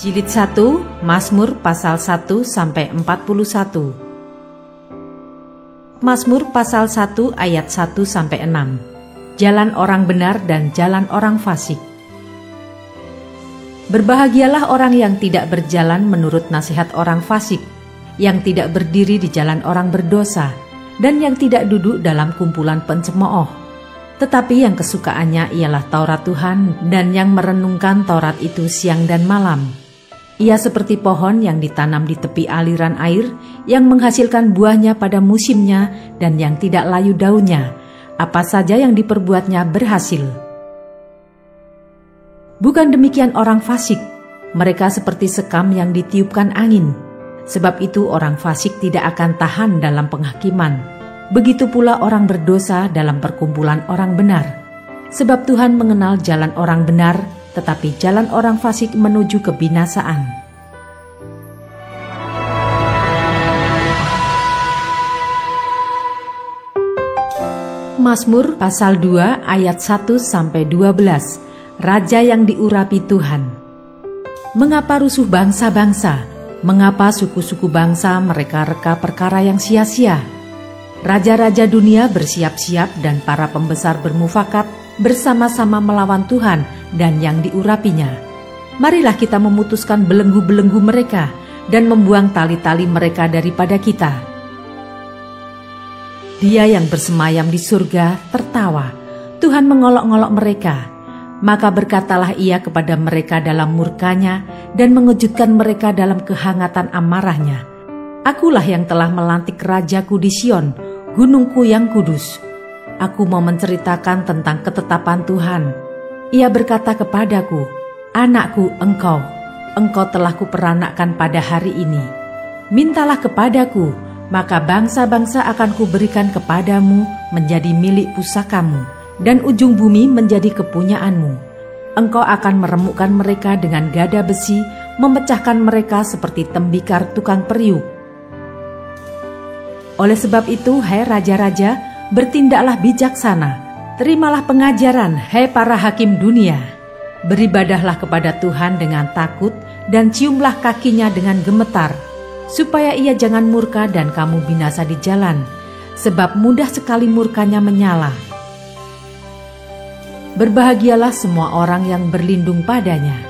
Jilid 1, Mazmur pasal 1 sampai 41. Mazmur pasal 1 ayat 1 sampai 6. Jalan orang benar dan jalan orang fasik. Berbahagialah orang yang tidak berjalan menurut nasihat orang fasik, yang tidak berdiri di jalan orang berdosa, dan yang tidak duduk dalam kumpulan pencemooh. Tetapi yang kesukaannya ialah Taurat Tuhan, dan yang merenungkan Taurat itu siang dan malam. Ia seperti pohon yang ditanam di tepi aliran air, yang menghasilkan buahnya pada musimnya dan yang tidak layu daunnya. Apa saja yang diperbuatnya berhasil. Bukan demikian orang fasik, mereka seperti sekam yang ditiupkan angin. Sebab itu orang fasik tidak akan tahan dalam penghakiman. Begitu pula orang berdosa dalam perkumpulan orang benar. Sebab Tuhan mengenal jalan orang benar, tetapi jalan orang fasik menuju kebinasaan. Mazmur pasal 2 ayat 1 sampai 12. Raja yang diurapi Tuhan. Mengapa rusuh bangsa-bangsa? Mengapa suku-suku bangsa mereka reka perkara yang sia-sia? Raja-raja dunia bersiap-siap dan para pembesar bermufakat bersama-sama melawan Tuhan dan yang diurapinya. Marilah kita memutuskan belenggu-belenggu mereka dan membuang tali-tali mereka daripada kita. Dia yang bersemayam di surga tertawa. Tuhan mengolok-ngolok mereka. Maka berkatalah ia kepada mereka dalam murkanya dan mengejutkan mereka dalam kehangatan amarahnya. Akulah yang telah melantik rajaku di Sion, gunungku yang kudus. Aku mau menceritakan tentang ketetapan Tuhan. Ia berkata kepadaku, "Anakku, engkau telah kuperanakkan pada hari ini. Mintalah kepadaku, maka bangsa-bangsa akan kuberikan kepadamu menjadi milik pusakamu, dan ujung bumi menjadi kepunyaanmu. Engkau akan meremukkan mereka dengan gada besi, memecahkan mereka seperti tembikar tukang periuk. Oleh sebab itu, hai raja-raja, bertindaklah bijaksana, terimalah pengajaran, hai para hakim dunia. Beribadahlah kepada Tuhan dengan takut, dan ciumlah kakinya dengan gemetar, supaya ia jangan murka dan kamu binasa di jalan, sebab mudah sekali murkanya menyala. Berbahagialah semua orang yang berlindung padanya."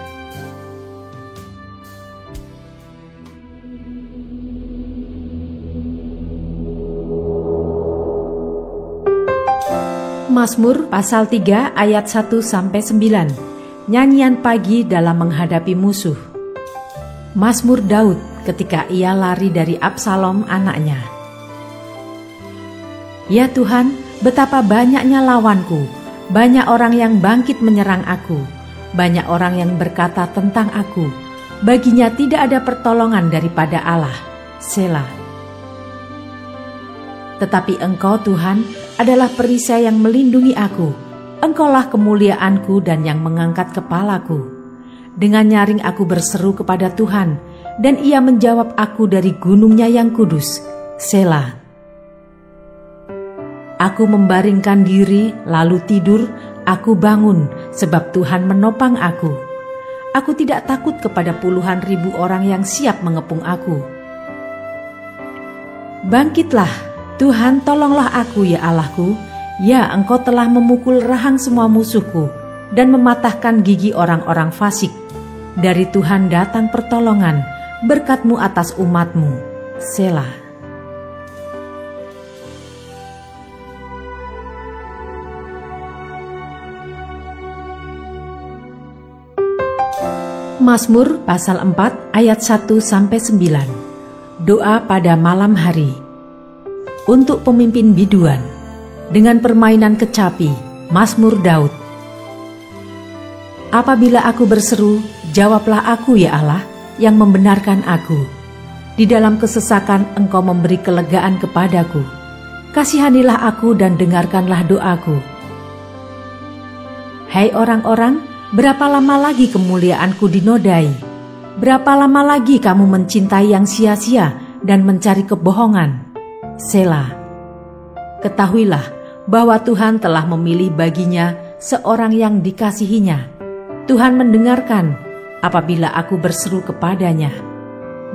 Mazmur pasal 3 ayat 1 sampai 9. Nyanyian pagi dalam menghadapi musuh. Mazmur Daud ketika ia lari dari Absalom anaknya. Ya Tuhan, betapa banyaknya lawanku. Banyak orang yang bangkit menyerang aku. Banyak orang yang berkata tentang aku, baginya tidak ada pertolongan daripada Allah. Selah. Tetapi Engkau Tuhan adalah perisai yang melindungi aku. Engkaulah kemuliaanku dan yang mengangkat kepalaku. Dengan nyaring aku berseru kepada Tuhan, dan Ia menjawab aku dari gunungnya yang kudus. Selah. Aku membaringkan diri, lalu tidur, aku bangun, sebab Tuhan menopang aku. Aku tidak takut kepada puluhan ribu orang yang siap mengepung aku. Bangkitlah, Tuhan, tolonglah aku ya Allahku. Ya, Engkau telah memukul rahang semua musuhku dan mematahkan gigi orang-orang fasik. Dari Tuhan datang pertolongan, berkat-Mu atas umat-Mu. Selah. Mazmur pasal 4 ayat 1 sampai 9. Doa pada malam hari. Untuk pemimpin biduan. Dengan permainan kecapi, Mazmur Daud. Apabila aku berseru, jawablah aku ya Allah, yang membenarkan aku. Di dalam kesesakan Engkau memberi kelegaan kepadaku. Kasihanilah aku dan dengarkanlah doaku. Hai orang-orang, berapa lama lagi kemuliaanku dinodai? Berapa lama lagi kamu mencintai yang sia-sia dan mencari kebohongan? Selah. Ketahuilah bahwa Tuhan telah memilih baginya seorang yang dikasihinya. Tuhan mendengarkan, apabila aku berseru kepadanya.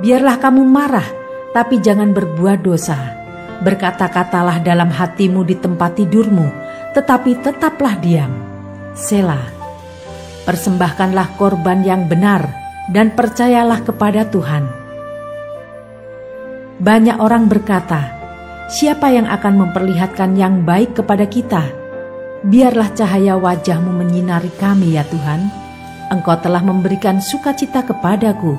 Biarlah kamu marah, tapi jangan berbuat dosa. Berkata-katalah dalam hatimu di tempat tidurmu, tetapi tetaplah diam. Selah. Persembahkanlah korban yang benar dan percayalah kepada Tuhan. Banyak orang berkata, siapa yang akan memperlihatkan yang baik kepada kita? Biarlah cahaya wajah-Mu menyinari kami ya Tuhan. Engkau telah memberikan sukacita kepadaku,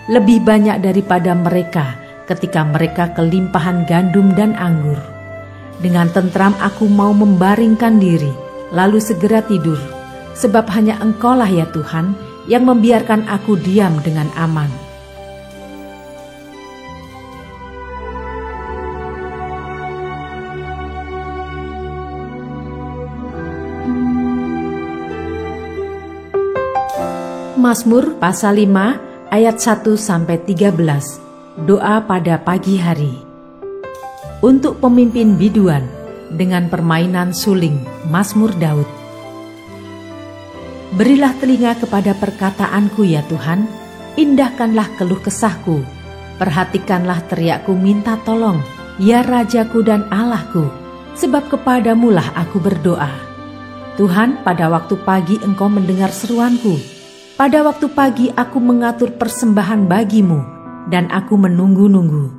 lebih banyak daripada mereka ketika mereka kelimpahan gandum dan anggur. Dengan tentram aku mau membaringkan diri, lalu segera tidur, sebab hanya Engkaulah ya Tuhan yang membiarkan aku diam dengan aman. Mazmur pasal 5 ayat 1-13. Doa pada pagi hari. Untuk pemimpin biduan dengan permainan suling, Mazmur Daud. Berilah telinga kepada perkataanku ya Tuhan, indahkanlah keluh kesahku, perhatikanlah teriakku minta tolong, ya Rajaku dan Allahku, sebab kepadamulah aku berdoa. Tuhan, pada waktu pagi Engkau mendengar seruanku. Pada waktu pagi aku mengatur persembahan bagimu, dan aku menunggu-nunggu.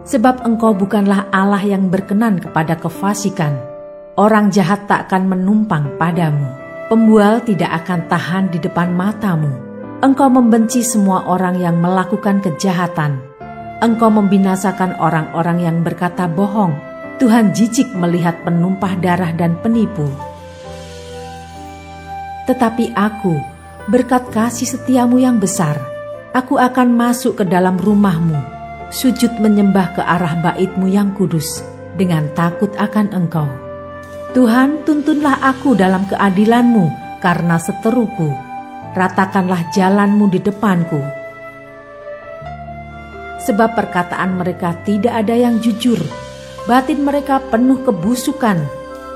Sebab Engkau bukanlah Allah yang berkenan kepada kefasikan. Orang jahat tak akan menumpang padamu. Pembual tidak akan tahan di depan matamu. Engkau membenci semua orang yang melakukan kejahatan. Engkau membinasakan orang-orang yang berkata bohong. Tuhan jijik melihat penumpah darah dan penipu. Tetapi aku, berkat kasih setiamu yang besar, aku akan masuk ke dalam rumahmu, sujud menyembah ke arah bait-Mu yang kudus, dengan takut akan Engkau. Tuhan, tuntunlah aku dalam keadilan-Mu karena seteruku, ratakanlah jalan-Mu di depanku. Sebab perkataan mereka tidak ada yang jujur, batin mereka penuh kebusukan,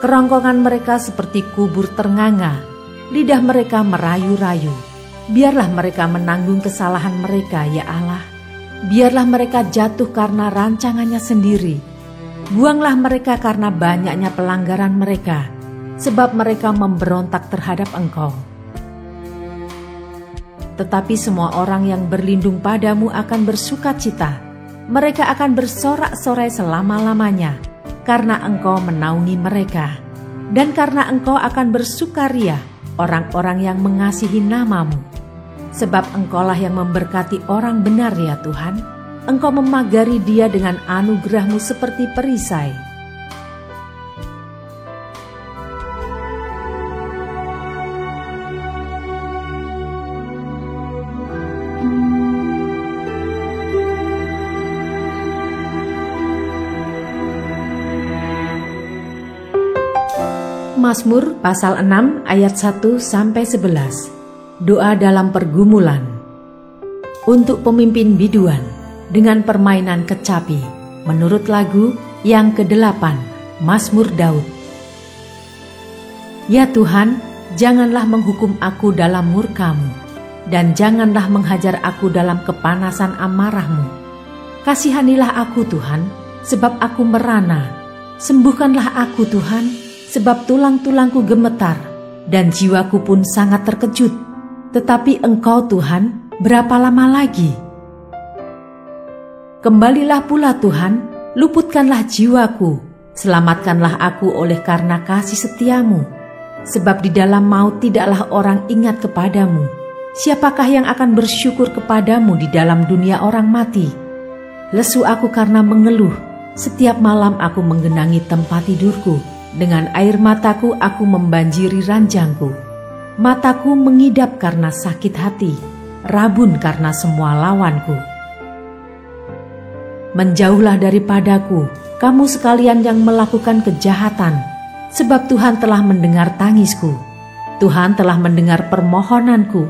kerongkongan mereka seperti kubur ternganga, lidah mereka merayu-rayu. Biarlah mereka menanggung kesalahan mereka, ya Allah. Biarlah mereka jatuh karena rancangannya sendiri. Buanglah mereka karena banyaknya pelanggaran mereka, sebab mereka memberontak terhadap Engkau. Tetapi semua orang yang berlindung padamu akan bersukacita. Mereka akan bersorak-sorai selama-lamanya, karena Engkau menaungi mereka. Dan karena Engkau akan bersukaria orang-orang yang mengasihi nama-Mu. Sebab Engkaulah yang memberkati orang benar ya Tuhan. Engkau memagari dia dengan anugerah-Mu seperti perisai. Mazmur pasal 6 ayat 1-11. Doa dalam pergumulan. Untuk pemimpin biduan dengan permainan kecapi, menurut lagu yang ke-8, Mazmur Daud. Ya Tuhan, janganlah menghukum aku dalam murka-Mu, dan janganlah menghajar aku dalam kepanasan amarah-Mu. Kasihanilah aku Tuhan, sebab aku merana. Sembuhkanlah aku Tuhan, sebab tulang-tulangku gemetar, dan jiwaku pun sangat terkejut. Tetapi Engkau Tuhan, berapa lama lagi? Kembalilah pula Tuhan, luputkanlah jiwaku, selamatkanlah aku oleh karena kasih setiamu. Sebab di dalam maut tidaklah orang ingat kepadamu. Siapakah yang akan bersyukur kepadamu di dalam dunia orang mati? Lesu aku karena mengeluh, setiap malam aku menggenangi tempat tidurku. Dengan air mataku aku membanjiri ranjangku. Mataku mengidap karena sakit hati, rabun karena semua lawanku. Menjauhlah daripadaku, kamu sekalian yang melakukan kejahatan, sebab Tuhan telah mendengar tangisku. Tuhan telah mendengar permohonanku.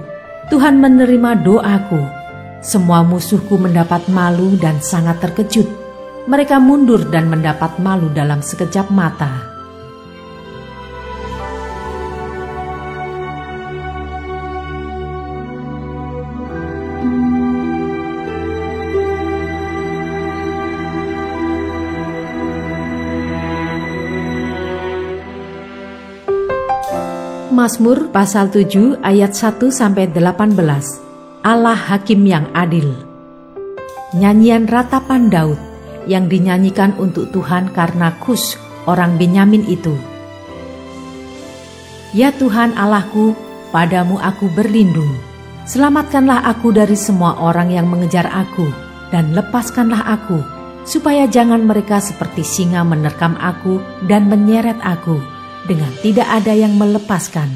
Tuhan menerima doaku. Semua musuhku mendapat malu dan sangat terkejut. Mereka mundur dan mendapat malu dalam sekejap mata. Mazmur pasal 7 ayat 1-18. Allah Hakim yang adil. Nyanyian ratapan Daud yang dinyanyikan untuk Tuhan karena Kus orang Benyamin itu. Ya Tuhan Allahku, padamu aku berlindung. Selamatkanlah aku dari semua orang yang mengejar aku, dan lepaskanlah aku, supaya jangan mereka seperti singa menerkam aku dan menyeret aku, dengan tidak ada yang melepaskan.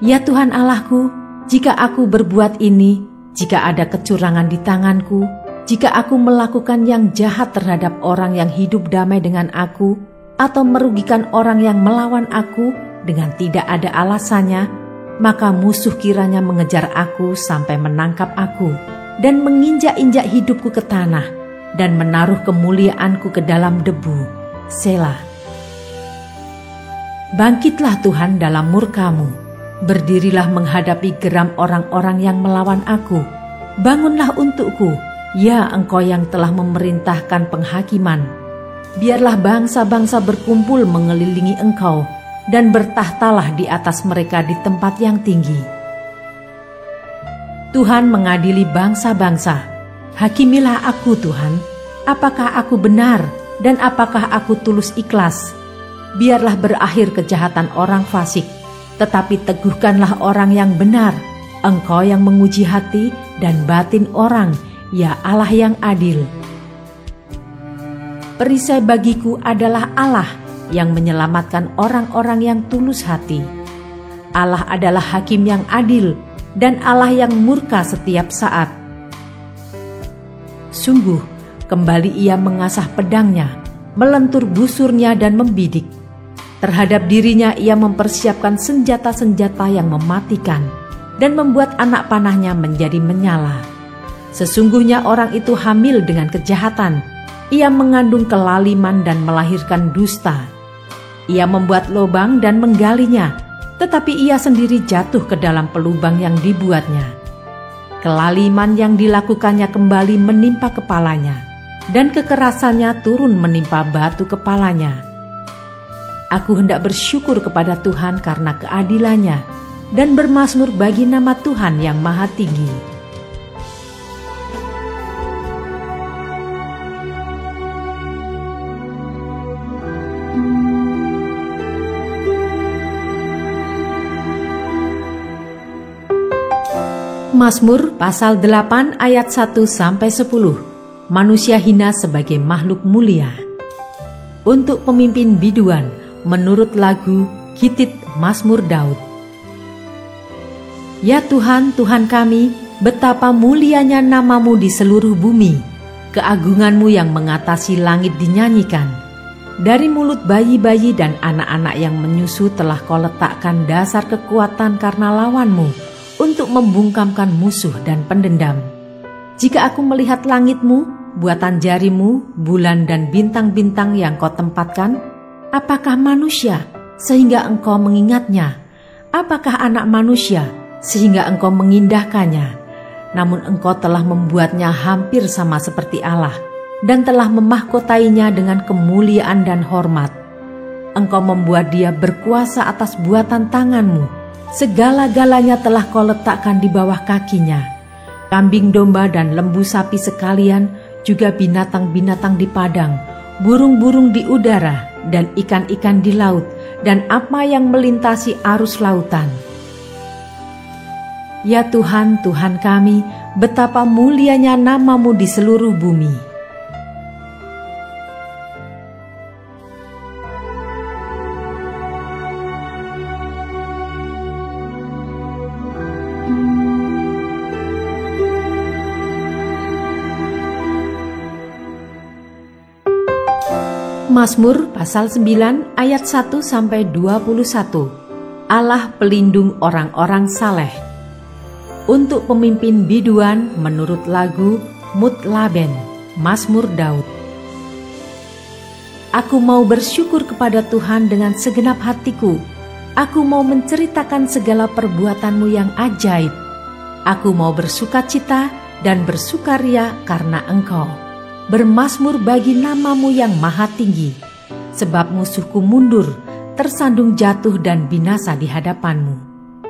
Ya Tuhan Allahku, jika aku berbuat ini, jika ada kecurangan di tanganku, jika aku melakukan yang jahat terhadap orang yang hidup damai dengan aku, atau merugikan orang yang melawan aku dengan tidak ada alasannya, maka musuh kiranya mengejar aku sampai menangkap aku, dan menginjak-injak hidupku ke tanah, dan menaruh kemuliaanku ke dalam debu. Selah. Bangkitlah Tuhan dalam murka-Mu, berdirilah menghadapi geram orang-orang yang melawan aku. Bangunlah untukku, ya Engkau yang telah memerintahkan penghakiman. Biarlah bangsa-bangsa berkumpul mengelilingi Engkau, dan bertahtalah di atas mereka di tempat yang tinggi. Tuhan mengadili bangsa-bangsa. Hakimilah aku Tuhan, apakah aku benar, dan apakah aku tulus ikhlas? Biarlah berakhir kejahatan orang fasik, tetapi teguhkanlah orang yang benar. Engkau yang menguji hati dan batin orang, ya Allah yang adil. Perisai bagiku adalah Allah yang menyelamatkan orang-orang yang tulus hati. Allah adalah hakim yang adil dan Allah yang murka setiap saat. Sungguh, kembali ia mengasah pedangnya, melentur busurnya dan membidik. Terhadap dirinya ia mempersiapkan senjata-senjata yang mematikan dan membuat anak panahnya menjadi menyala. Sesungguhnya orang itu hamil dengan kejahatan. Ia mengandung kelaliman dan melahirkan dusta. Ia membuat lubang dan menggalinya, tetapi ia sendiri jatuh ke dalam pelubang yang dibuatnya. Kelaliman yang dilakukannya kembali menimpa kepalanya, dan kekerasannya turun menimpa batu kepalanya. Aku hendak bersyukur kepada Tuhan karena keadilannya, dan bermazmur bagi nama Tuhan yang Maha Tinggi. Mazmur pasal 8 ayat 1-10. Manusia hina sebagai makhluk mulia. Untuk pemimpin biduan, menurut lagu Gitit Mazmur Daud. Ya Tuhan, Tuhan kami, betapa mulianya nama-Mu di seluruh bumi. Keagungan-Mu yang mengatasi langit dinyanyikan. Dari mulut bayi-bayi dan anak-anak yang menyusu telah Kau letakkan dasar kekuatan karena lawan-Mu, untuk membungkamkan musuh dan pendendam. Jika aku melihat langit-Mu, buatan jari-Mu, bulan dan bintang-bintang yang Kau tempatkan, apakah manusia sehingga Engkau mengingatnya? Apakah anak manusia sehingga Engkau mengindahkannya? Namun Engkau telah membuatnya hampir sama seperti Allah, dan telah memahkotainya dengan kemuliaan dan hormat. Engkau membuat dia berkuasa atas buatan tangan-Mu. Segala-galanya telah Kau letakkan di bawah kakinya. Kambing domba dan lembu sapi sekalian, juga binatang-binatang di padang, burung-burung di udara, dan ikan-ikan di laut, dan apa yang melintasi arus lautan. Ya Tuhan, Tuhan kami, betapa mulianya nama-Mu di seluruh bumi. Mazmur pasal 9 ayat 1-21. Allah pelindung orang-orang saleh. Untuk pemimpin biduan menurut lagu Mutlaben, Mazmur Daud. Aku mau bersyukur kepada Tuhan dengan segenap hatiku. Aku mau menceritakan segala perbuatan-Mu yang ajaib. Aku mau bersukacita dan bersukaria karena Engkau. Bermazmur bagi nama-Mu yang maha tinggi, sebab musuhku mundur, tersandung jatuh dan binasa di hadapan-Mu.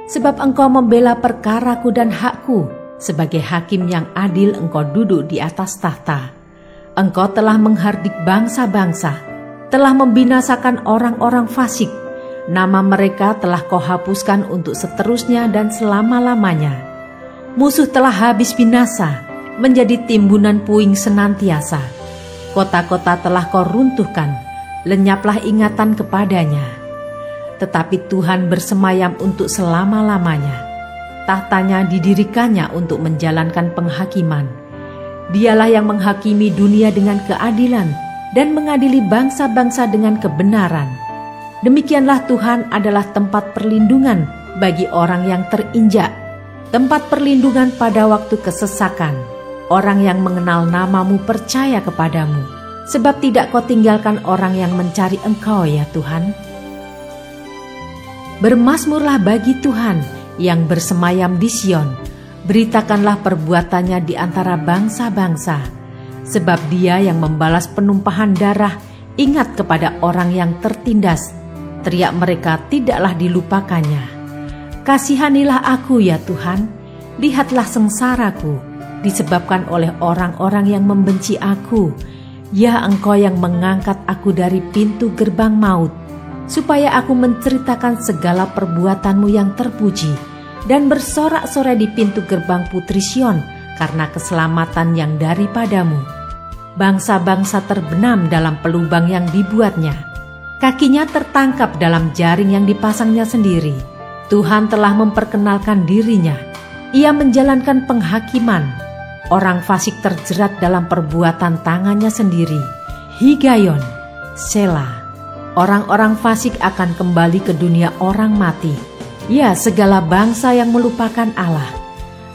Sebab Engkau membela perkaraku dan hakku, sebagai hakim yang adil Engkau duduk di atas tahta. Engkau telah menghardik bangsa-bangsa, telah membinasakan orang-orang fasik. Nama mereka telah Kau hapuskan untuk seterusnya dan selama-lamanya. Musuh telah habis binasa, menjadi timbunan puing senantiasa. Kota-kota telah Kau runtuhkan, lenyaplah ingatan kepadanya. Tetapi Tuhan bersemayam untuk selama-lamanya. Tahtanya didirikannya untuk menjalankan penghakiman. Dialah yang menghakimi dunia dengan keadilan dan mengadili bangsa-bangsa dengan kebenaran. Demikianlah Tuhan adalah tempat perlindungan bagi orang yang terinjak, tempat perlindungan pada waktu kesesakan. Orang yang mengenal nama-Mu percaya kepadamu, sebab tidak Kau tinggalkan orang yang mencari Engkau, ya Tuhan. Bermazmurlah bagi Tuhan yang bersemayam di Sion. Beritakanlah perbuatannya di antara bangsa-bangsa, sebab Dia yang membalas penumpahan darah ingat kepada orang yang tertindas. Teriak mereka tidaklah dilupakannya. Kasihanilah aku, ya Tuhan. Lihatlah sengsaraku, disebabkan oleh orang-orang yang membenci aku. Ya Engkau yang mengangkat aku dari pintu gerbang maut, supaya aku menceritakan segala perbuatan-Mu yang terpuji, dan bersorak-sorai di pintu gerbang Putri Sion karena keselamatan yang daripada-Mu. Bangsa-bangsa terbenam dalam pelubang yang dibuatnya. Kakinya tertangkap dalam jaring yang dipasangnya sendiri. Tuhan telah memperkenalkan dirinya. Ia menjalankan penghakiman. Orang fasik terjerat dalam perbuatan tangannya sendiri. Higayon, Selah. Orang-orang fasik akan kembali ke dunia orang mati. Ya, segala bangsa yang melupakan Allah.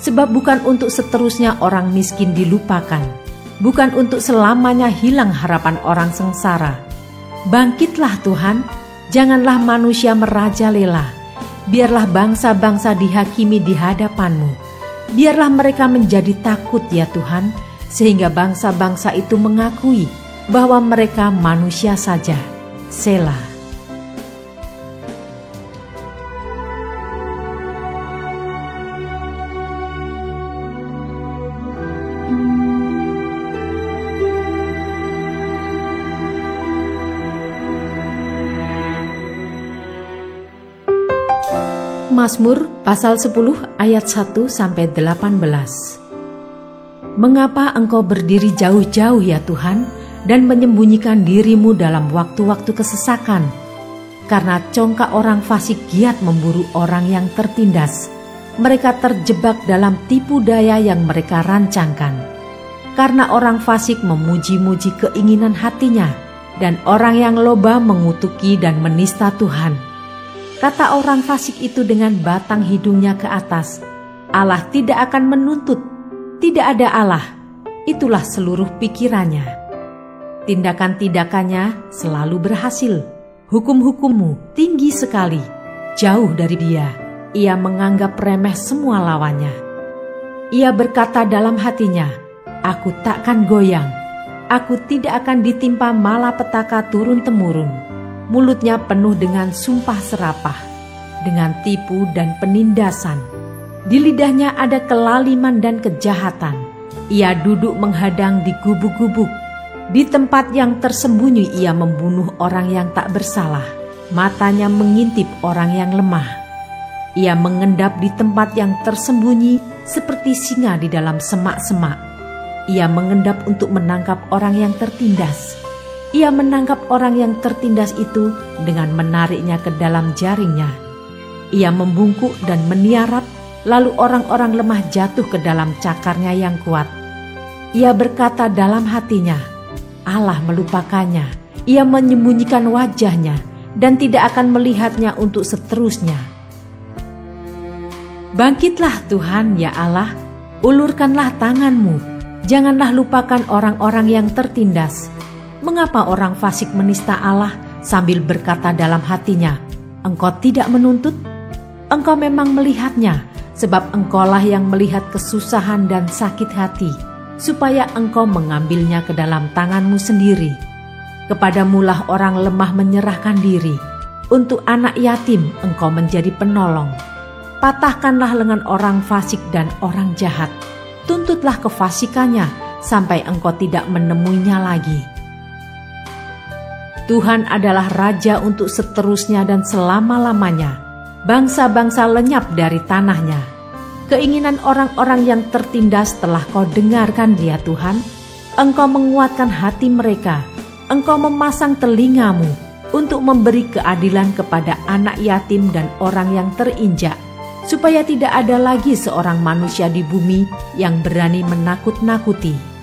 Sebab bukan untuk seterusnya orang miskin dilupakan. Bukan untuk selamanya hilang harapan orang sengsara. Bangkitlah Tuhan, janganlah manusia merajalela. Biarlah bangsa-bangsa dihakimi di hadapan-Mu. Biarlah mereka menjadi takut, ya Tuhan, sehingga bangsa-bangsa itu mengakui bahwa mereka manusia saja. Selah. Mazmur pasal 10 ayat 1-18. Mengapa Engkau berdiri jauh-jauh, ya Tuhan, dan menyembunyikan diri-Mu dalam waktu-waktu kesesakan? Karena congkak orang fasik giat memburu orang yang tertindas. Mereka terjebak dalam tipu daya yang mereka rancangkan. Karena orang fasik memuji-muji keinginan hatinya, dan orang yang loba mengutuki dan menista Tuhan. Kata orang fasik itu dengan batang hidungnya ke atas, Allah tidak akan menuntut, tidak ada Allah. Itulah seluruh pikirannya. Tindakan-tindakannya selalu berhasil. Hukum-hukum-Mu tinggi sekali, jauh dari Dia. Ia menganggap remeh semua lawannya. Ia berkata dalam hatinya, aku takkan goyang. Aku tidak akan ditimpa malapetaka turun-temurun. Mulutnya penuh dengan sumpah serapah, dengan tipu dan penindasan. Di lidahnya ada kelaliman dan kejahatan. Ia duduk menghadang di gubuk-gubuk. Di tempat yang tersembunyi ia membunuh orang yang tak bersalah. Matanya mengintip orang yang lemah. Ia mengendap di tempat yang tersembunyi seperti singa di dalam semak-semak. Ia mengendap untuk menangkap orang yang tertindas. Ia menangkap orang yang tertindas itu dengan menariknya ke dalam jaringnya. Ia membungkuk dan meniarap, lalu orang-orang lemah jatuh ke dalam cakarnya yang kuat. Ia berkata dalam hatinya, Allah melupakannya. Ia menyembunyikan wajahnya dan tidak akan melihatnya untuk seterusnya. Bangkitlah Tuhan, ya Allah, ulurkanlah tangan-Mu. Janganlah lupakan orang-orang yang tertindas. Mengapa orang fasik menista Allah sambil berkata dalam hatinya, Engkau tidak menuntut? Engkau memang melihatnya, sebab Engkaulah yang melihat kesusahan dan sakit hati, supaya Engkau mengambilnya ke dalam tangan-Mu sendiri. Kepadamulah orang lemah menyerahkan diri, untuk anak yatim Engkau menjadi penolong. Patahkanlah lengan orang fasik dan orang jahat, tuntutlah kefasikannya sampai Engkau tidak menemuinya lagi. Tuhan adalah Raja untuk seterusnya dan selama-lamanya. Bangsa-bangsa lenyap dari tanahnya. Keinginan orang-orang yang tertindas telah Kau dengarkan, ya Tuhan. Engkau menguatkan hati mereka. Engkau memasang telinga-Mu untuk memberi keadilan kepada anak yatim dan orang yang terinjak, supaya tidak ada lagi seorang manusia di bumi yang berani menakut-nakuti.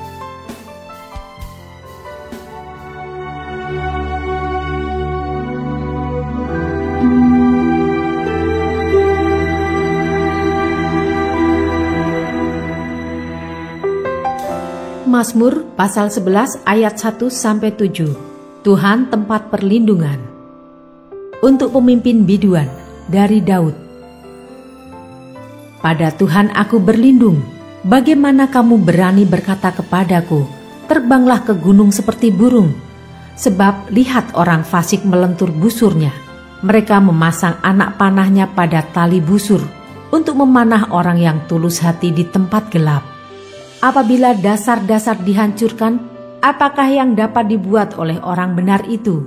Mazmur pasal 11 ayat 1-7. Tuhan tempat perlindungan. Untuk pemimpin biduan, dari Daud. Pada Tuhan aku berlindung. Bagaimana kamu berani berkata kepadaku, terbanglah ke gunung seperti burung? Sebab lihat orang fasik melentur busurnya. Mereka memasang anak panahnya pada tali busur untuk memanah orang yang tulus hati di tempat gelap. Apabila dasar-dasar dihancurkan, apakah yang dapat dibuat oleh orang benar itu?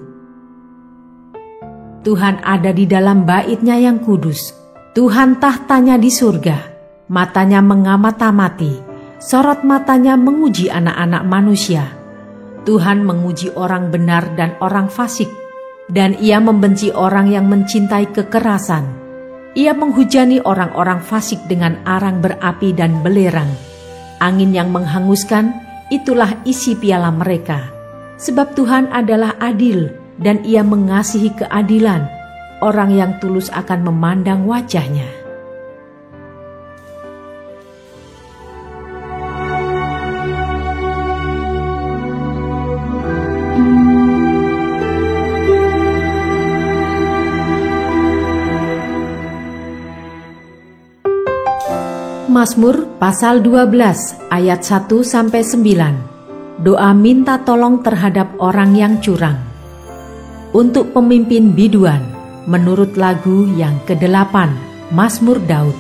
Tuhan ada di dalam bait-Nya yang kudus. Tuhan tahtanya di surga. Matanya mengamati, sorot matanya menguji anak-anak manusia. Tuhan menguji orang benar dan orang fasik, dan Ia membenci orang yang mencintai kekerasan. Ia menghujani orang-orang fasik dengan arang berapi dan belerang. Angin yang menghanguskan, itulah isi piala mereka. Sebab Tuhan adalah adil dan Ia mengasihi keadilan. Orang yang tulus akan memandang wajah-Nya. Mazmur pasal 12 ayat 1-9. Doa minta tolong terhadap orang yang curang. Untuk pemimpin biduan, menurut lagu yang ke-8, Mazmur Daud.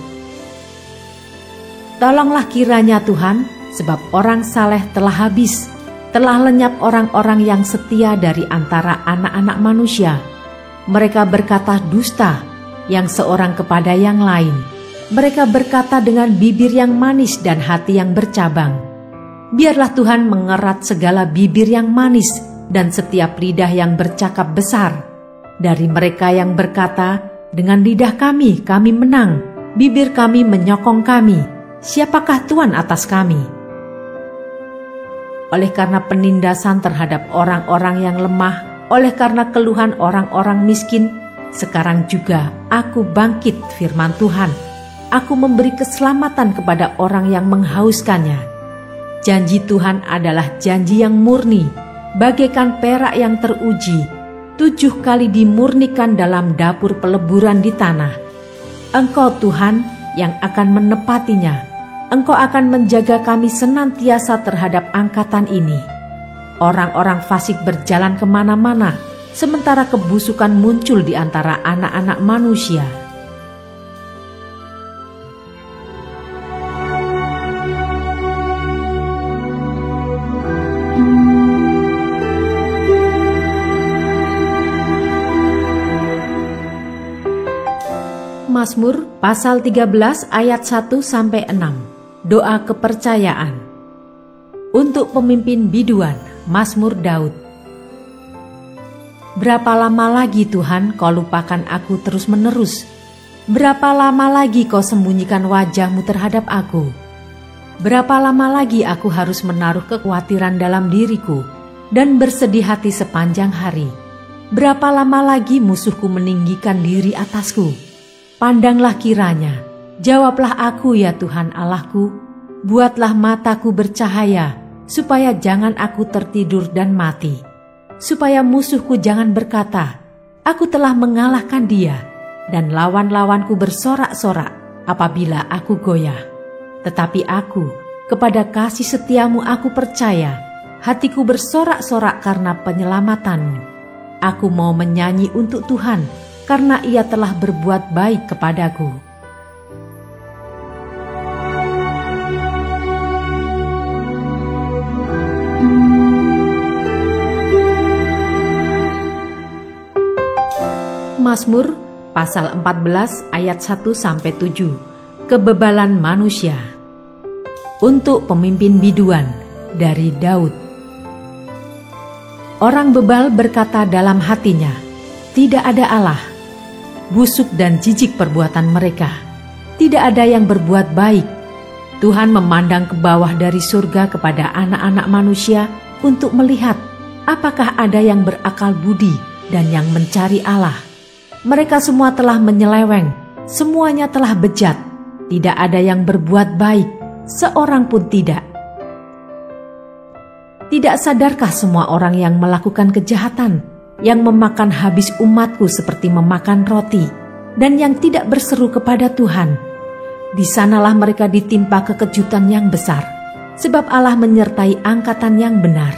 Tolonglah kiranya Tuhan, sebab orang saleh telah habis, telah lenyap orang-orang yang setia dari antara anak-anak manusia. Mereka berkata dusta, yang seorang kepada yang lain. Mereka berkata dengan bibir yang manis dan hati yang bercabang. Biarlah Tuhan mengerat segala bibir yang manis dan setiap lidah yang bercakap besar. Dari mereka yang berkata, dengan lidah kami menang, bibir kami menyokong kami. Siapakah Tuhan atas kami? Oleh karena penindasan terhadap orang-orang yang lemah, oleh karena keluhan orang-orang miskin, sekarang juga aku bangkit, firman Tuhan. Aku memberi keselamatan kepada orang yang menghauskannya. Janji Tuhan adalah janji yang murni, bagaikan perak yang teruji, 7 kali dimurnikan dalam dapur peleburan di tanah. Engkau Tuhan yang akan menepatinya. Engkau akan menjaga kami senantiasa terhadap angkatan ini. Orang-orang fasik berjalan kemana-mana, sementara kebusukan muncul di antara anak-anak manusia. Mazmur pasal 13 ayat 1-6. Doa kepercayaan. Untuk pemimpin biduan, Mazmur Daud. Berapa lama lagi Tuhan Kau lupakan aku terus-menerus? Berapa lama lagi Kau sembunyikan wajah-Mu terhadap aku? Berapa lama lagi aku harus menaruh kekhawatiran dalam diriku dan bersedih hati sepanjang hari? Berapa lama lagi musuhku meninggikan diri atasku? Pandanglah kiranya, jawablah aku ya Tuhan Allahku, buatlah mataku bercahaya, supaya jangan aku tertidur dan mati. Supaya musuhku jangan berkata, aku telah mengalahkan dia, dan lawan-lawanku bersorak-sorak, apabila aku goyah. Tetapi aku, kepada kasih setiamu aku percaya, hatiku bersorak-sorak karena penyelamatanmu. Aku mau menyanyi untuk Tuhan, karena Ia telah berbuat baik kepadaku. Mazmur pasal 14 ayat 1-7. Kebebalan manusia. Untuk pemimpin biduan, dari Daud. Orang bebal berkata dalam hatinya, tidak ada Allah. Busuk dan jijik perbuatan mereka. Tidak ada yang berbuat baik. Tuhan memandang ke bawah dari surga kepada anak-anak manusia untuk melihat apakah ada yang berakal budi dan yang mencari Allah. Mereka semua telah menyeleweng, semuanya telah bejat. Tidak ada yang berbuat baik, seorang pun tidak. Tidak sadarkah semua orang yang melakukan kejahatan, yang memakan habis umatku seperti memakan roti, dan yang tidak berseru kepada Tuhan? Di sanalah mereka ditimpa kekejutan yang besar, sebab Allah menyertai angkatan yang benar.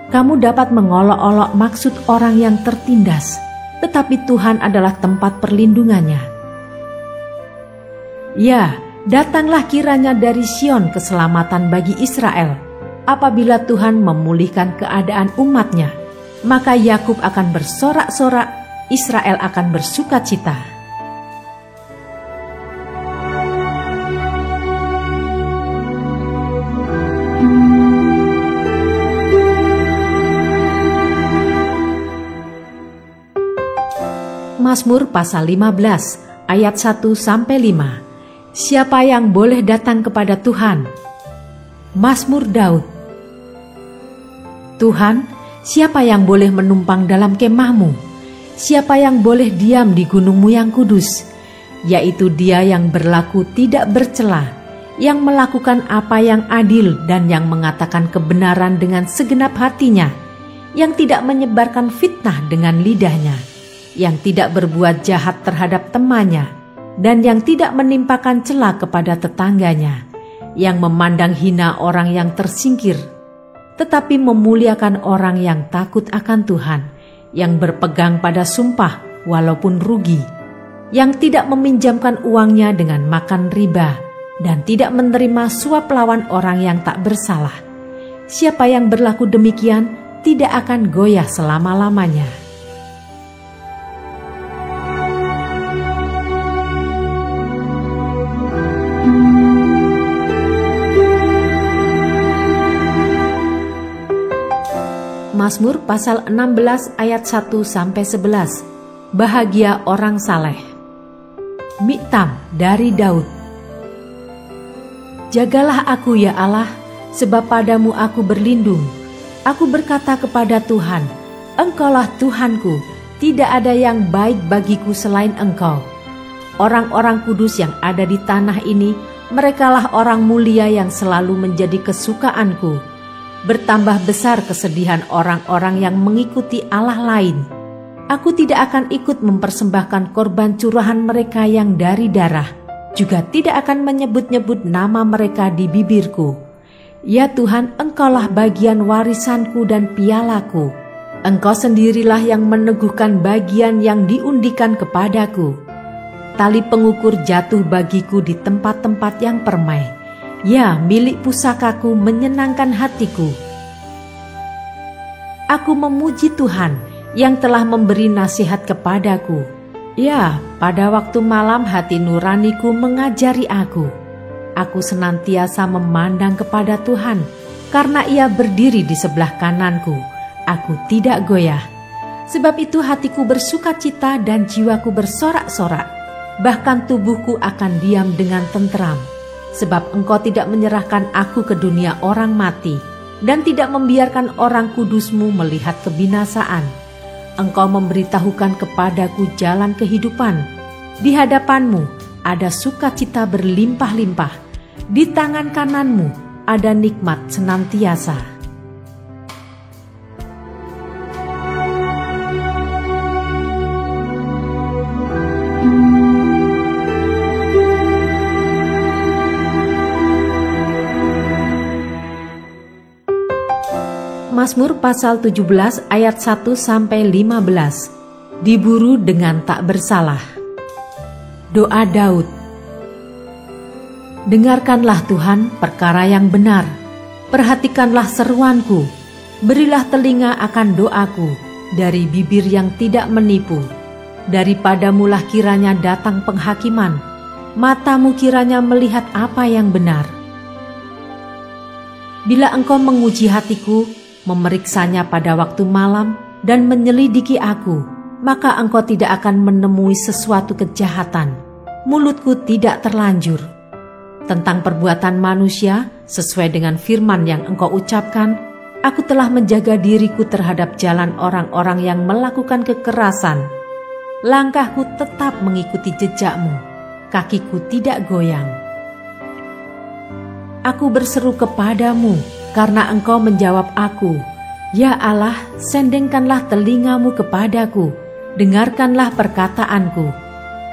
Kamu dapat mengolok-olok maksud orang yang tertindas, tetapi Tuhan adalah tempat perlindungannya. Ya, datanglah kiranya dari Sion keselamatan bagi Israel. Apabila Tuhan memulihkan keadaan umatnya, maka Yakub akan bersorak-sorak, Israel akan bersukacita. Mazmur pasal 15 ayat 1-5. Siapa yang boleh datang kepada Tuhan? Mazmur Daud. Tuhan, siapa yang boleh menumpang dalam kemahmu? Siapa yang boleh diam di gunungmu yang kudus? Yaitu dia yang berlaku tidak bercela, yang melakukan apa yang adil dan yang mengatakan kebenaran dengan segenap hatinya, yang tidak menyebarkan fitnah dengan lidahnya, yang tidak berbuat jahat terhadap temannya, dan yang tidak menimpakan cela kepada tetangganya, yang memandang hina orang yang tersingkir, tetapi memuliakan orang yang takut akan Tuhan, yang berpegang pada sumpah walaupun rugi, yang tidak meminjamkan uangnya dengan makan riba, dan tidak menerima suap lawan orang yang tak bersalah. Siapa yang berlaku demikian tidak akan goyah selama-lamanya. Mazmur pasal 16 ayat 1-11. Bahagia orang saleh. Miktam dari Daud. Jagalah aku ya Allah, sebab padamu aku berlindung. Aku berkata kepada Tuhan, Engkaulah Tuhanku, tidak ada yang baik bagiku selain Engkau. Orang-orang kudus yang ada di tanah ini, merekalah orang mulia yang selalu menjadi kesukaanku. Bertambah besar kesedihan orang-orang yang mengikuti Allah lain. Aku tidak akan ikut mempersembahkan korban curahan mereka yang dari darah, juga tidak akan menyebut-nyebut nama mereka di bibirku. Ya Tuhan, Engkaulah bagian warisanku dan pialaku. Engkau sendirilah yang meneguhkan bagian yang diundikan kepadaku. Tali pengukur jatuh bagiku di tempat-tempat yang permai. Ya, milik pusakaku menyenangkan hatiku. Aku memuji Tuhan yang telah memberi nasihat kepadaku. Ya, pada waktu malam hati nuraniku mengajari aku. Aku senantiasa memandang kepada Tuhan, karena Ia berdiri di sebelah kananku. Aku tidak goyah. Sebab itu hatiku bersukacita dan jiwaku bersorak-sorak. Bahkan tubuhku akan diam dengan tenteram. Sebab Engkau tidak menyerahkan aku ke dunia orang mati, dan tidak membiarkan orang kudus-Mu melihat kebinasaan. Engkau memberitahukan kepadaku jalan kehidupan. Di hadapan-Mu ada sukacita berlimpah-limpah. Di tangan kanan-Mu ada nikmat senantiasa. Mazmur pasal 17 ayat 1-15. Diburu dengan tak bersalah. Doa Daud. Dengarkanlah Tuhan perkara yang benar, perhatikanlah seruanku, berilah telinga akan doaku, dari bibir yang tidak menipu. Daripadamulah kiranya datang penghakiman, matamu kiranya melihat apa yang benar. Bila engkau menguji hatiku, memeriksanya pada waktu malam, dan menyelidiki aku, maka engkau tidak akan menemui sesuatu kejahatan. Mulutku tidak terlanjur. Tentang perbuatan manusia, sesuai dengan firman yang engkau ucapkan, aku telah menjaga diriku terhadap jalan orang-orang yang melakukan kekerasan. Langkahku tetap mengikuti jejakmu, kakiku tidak goyang. Aku berseru kepadamu, karena engkau menjawab aku. Ya Allah, sendengkanlah telingamu kepadaku, dengarkanlah perkataanku.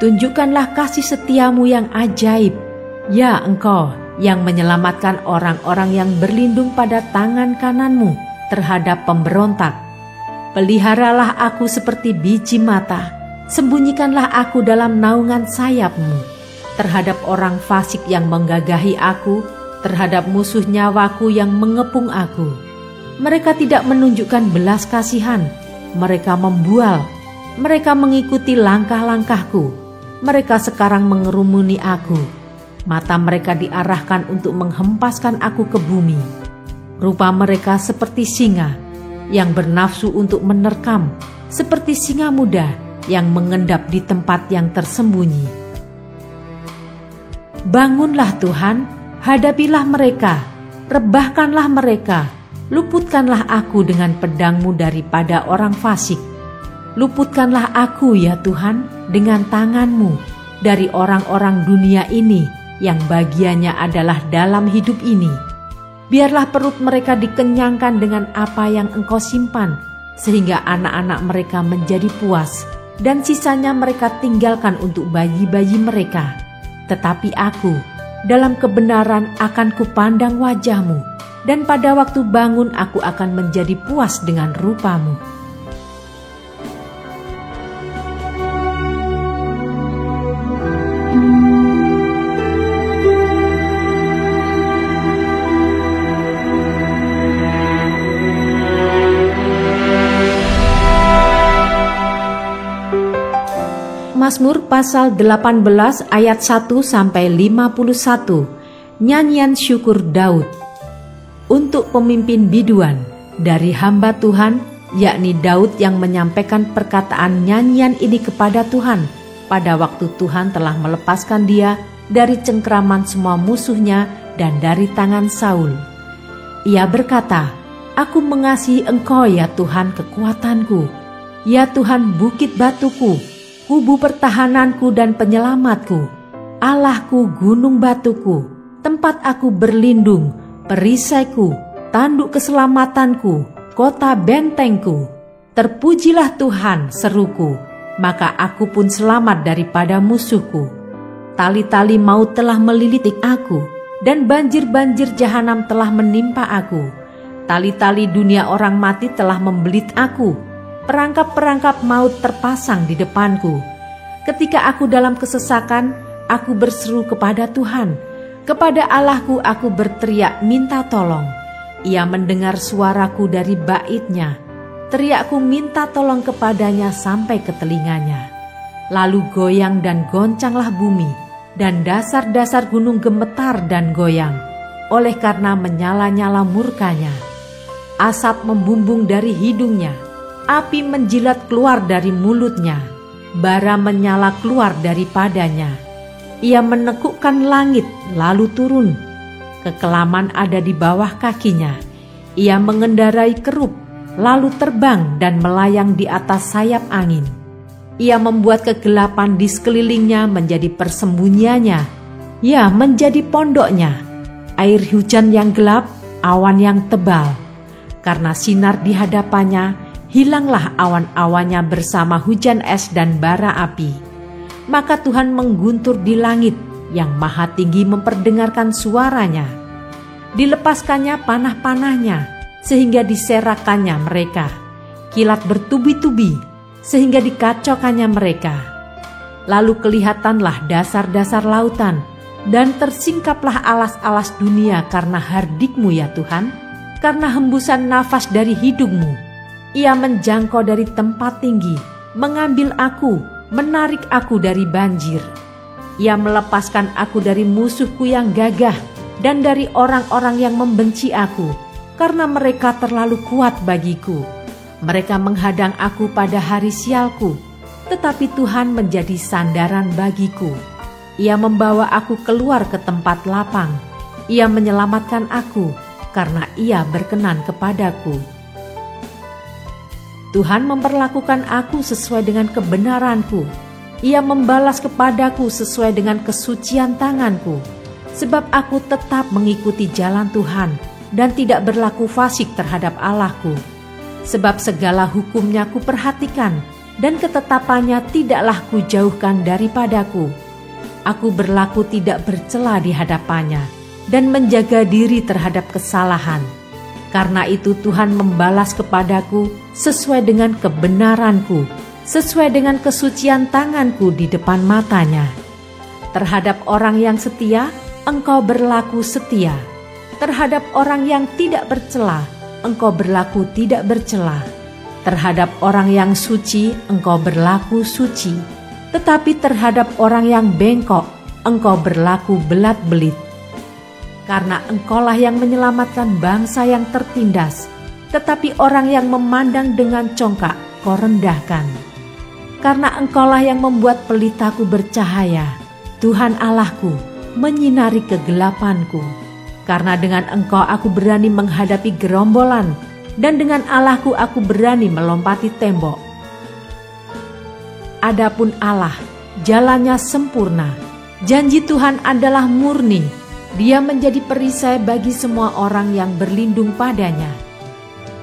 Tunjukkanlah kasih setiamu yang ajaib. Ya engkau yang menyelamatkan orang-orang yang berlindung pada tangan kananmu terhadap pemberontak. Peliharalah aku seperti biji mata, sembunyikanlah aku dalam naungan sayapmu. Terhadap orang fasik yang menggagahi aku, terhadap musuh nyawaku yang mengepung aku. Mereka tidak menunjukkan belas kasihan, mereka membual, mereka mengikuti langkah-langkahku, mereka sekarang mengerumuni aku. Mata mereka diarahkan untuk menghempaskan aku ke bumi. Rupa mereka seperti singa yang bernafsu untuk menerkam, seperti singa muda yang mengendap di tempat yang tersembunyi. Bangunlah Tuhan, hadapilah mereka, rebahkanlah mereka, luputkanlah aku dengan pedang-Mu daripada orang fasik. Luputkanlah aku ya Tuhan dengan tangan-Mu dari orang-orang dunia ini yang bagiannya adalah dalam hidup ini. Biarlah perut mereka dikenyangkan dengan apa yang Engkau simpan, sehingga anak-anak mereka menjadi puas, dan sisanya mereka tinggalkan untuk bayi-bayi mereka. Tetapi aku, dalam kebenaran akan kupandang wajah-Mu, dan pada waktu bangun aku akan menjadi puas dengan rupa-Mu. Mazmur pasal 18 ayat 1-51. Nyanyian syukur Daud. Untuk pemimpin biduan dari hamba Tuhan, yakni Daud yang menyampaikan perkataan nyanyian ini kepada Tuhan pada waktu Tuhan telah melepaskan dia dari cengkraman semua musuhnya dan dari tangan Saul. Ia berkata, "Aku mengasihi Engkau ya Tuhan kekuatanku, ya Tuhan bukit batuku, kubu pertahananku dan penyelamatku, Allahku gunung batuku, tempat aku berlindung, perisaiku, tanduk keselamatanku, kota bentengku. Terpujilah Tuhan, seruku, maka aku pun selamat daripada musuhku. Tali-tali maut telah melilitik aku, dan banjir-banjir jahanam telah menimpa aku. Tali-tali dunia orang mati telah membelit aku. Perangkap-perangkap maut terpasang di depanku. Ketika aku dalam kesesakan, aku berseru kepada Tuhan. Kepada Allahku aku berteriak minta tolong. Ia mendengar suaraku dari bait-Nya. Teriakku minta tolong kepadanya sampai ke telinganya. Lalu goyang dan goncanglah bumi, dan dasar-dasar gunung gemetar dan goyang, oleh karena menyala-nyala murkanya. Asap membumbung dari hidungnya, api menjilat keluar dari mulutnya, bara menyala keluar daripadanya. Ia menekukkan langit lalu turun, kekelaman ada di bawah kakinya. Ia mengendarai kerub lalu terbang dan melayang di atas sayap angin. Ia membuat kegelapan di sekelilingnya menjadi persembunyiannya, ya menjadi pondoknya. Air hujan yang gelap, awan yang tebal. Karena sinar di hadapannya, hilanglah awan-awannya bersama hujan es dan bara api. Maka Tuhan mengguntur di langit, yang maha tinggi memperdengarkan suaranya. Dilepaskannya panah-panahnya, sehingga diserakannya mereka. Kilat bertubi-tubi, sehingga dikacaukannya mereka. Lalu kelihatanlah dasar-dasar lautan, dan tersingkaplah alas-alas dunia karena hardik-Mu ya Tuhan, karena hembusan nafas dari hidung-Mu. Ia menjangkau dari tempat tinggi, mengambil aku, menarik aku dari banjir. Ia melepaskan aku dari musuhku yang gagah, dan dari orang-orang yang membenci aku, karena mereka terlalu kuat bagiku. Mereka menghadang aku pada hari sialku, tetapi Tuhan menjadi sandaran bagiku. Ia membawa aku keluar ke tempat lapang. Ia menyelamatkan aku, karena Ia berkenan kepadaku. Tuhan memperlakukan aku sesuai dengan kebenaranku. Ia membalas kepadaku sesuai dengan kesucian tanganku, sebab aku tetap mengikuti jalan Tuhan dan tidak berlaku fasik terhadap Allahku. Sebab segala hukum-Nya kuperhatikan, dan ketetapannya tidaklah kujauhkan daripadaku. Aku berlaku tidak bercela di hadapannya, dan menjaga diri terhadap kesalahan. Karena itu Tuhan membalas kepadaku sesuai dengan kebenaranku, sesuai dengan kesucian tanganku di depan matanya. Terhadap orang yang setia, Engkau berlaku setia. Terhadap orang yang tidak bercela, Engkau berlaku tidak bercela. Terhadap orang yang suci, Engkau berlaku suci. Tetapi terhadap orang yang bengkok, Engkau berlaku belat-belit. Karena Engkaulah yang menyelamatkan bangsa yang tertindas, tetapi orang yang memandang dengan congkak Kau rendahkan. Karena Engkaulah yang membuat pelitaku bercahaya, Tuhan Allahku, menyinari kegelapanku. Karena dengan Engkau aku berani menghadapi gerombolan, dan dengan Allahku aku berani melompati tembok. Adapun Allah, jalannya sempurna. Janji Tuhan adalah murni. Dia menjadi perisai bagi semua orang yang berlindung padanya.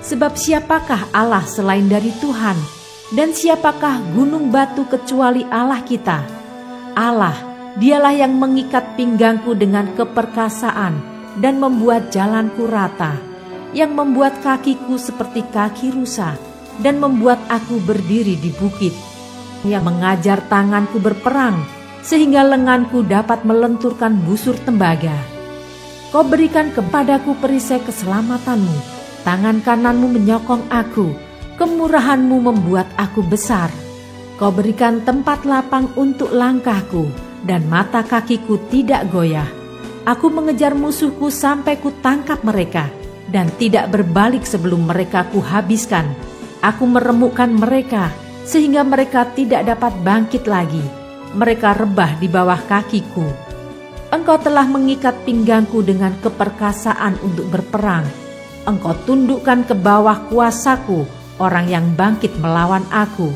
Sebab siapakah Allah selain dari Tuhan? Dan siapakah gunung batu kecuali Allah kita? Allah, Dialah yang mengikat pinggangku dengan keperkasaan dan membuat jalanku rata, yang membuat kakiku seperti kaki rusa dan membuat aku berdiri di bukit, yang mengajar tanganku berperang sehingga lenganku dapat melenturkan busur tembaga. Kau berikan kepadaku perisai keselamatanmu, tangan kananmu menyokong aku, kemurahanmu membuat aku besar. Kau berikan tempat lapang untuk langkahku, dan mata kakiku tidak goyah. Aku mengejar musuhku sampai ku tangkap mereka, dan tidak berbalik sebelum mereka kuhabiskan. Aku meremukkan mereka, sehingga mereka tidak dapat bangkit lagi. Mereka rebah di bawah kakiku. Engkau telah mengikat pinggangku dengan keperkasaan untuk berperang. Engkau tundukkan ke bawah kuasaku orang yang bangkit melawan aku.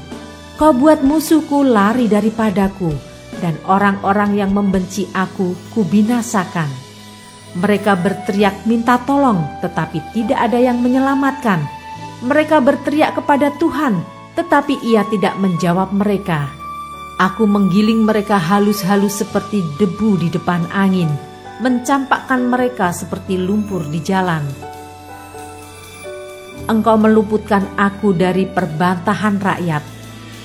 Kau buat musuhku lari daripadaku, dan orang-orang yang membenci aku kubinasakan. Mereka berteriak minta tolong, tetapi tidak ada yang menyelamatkan. Mereka berteriak kepada Tuhan, tetapi Ia tidak menjawab mereka. Aku menggiling mereka halus-halus seperti debu di depan angin, mencampakkan mereka seperti lumpur di jalan. Engkau meluputkan aku dari perbantahan rakyat.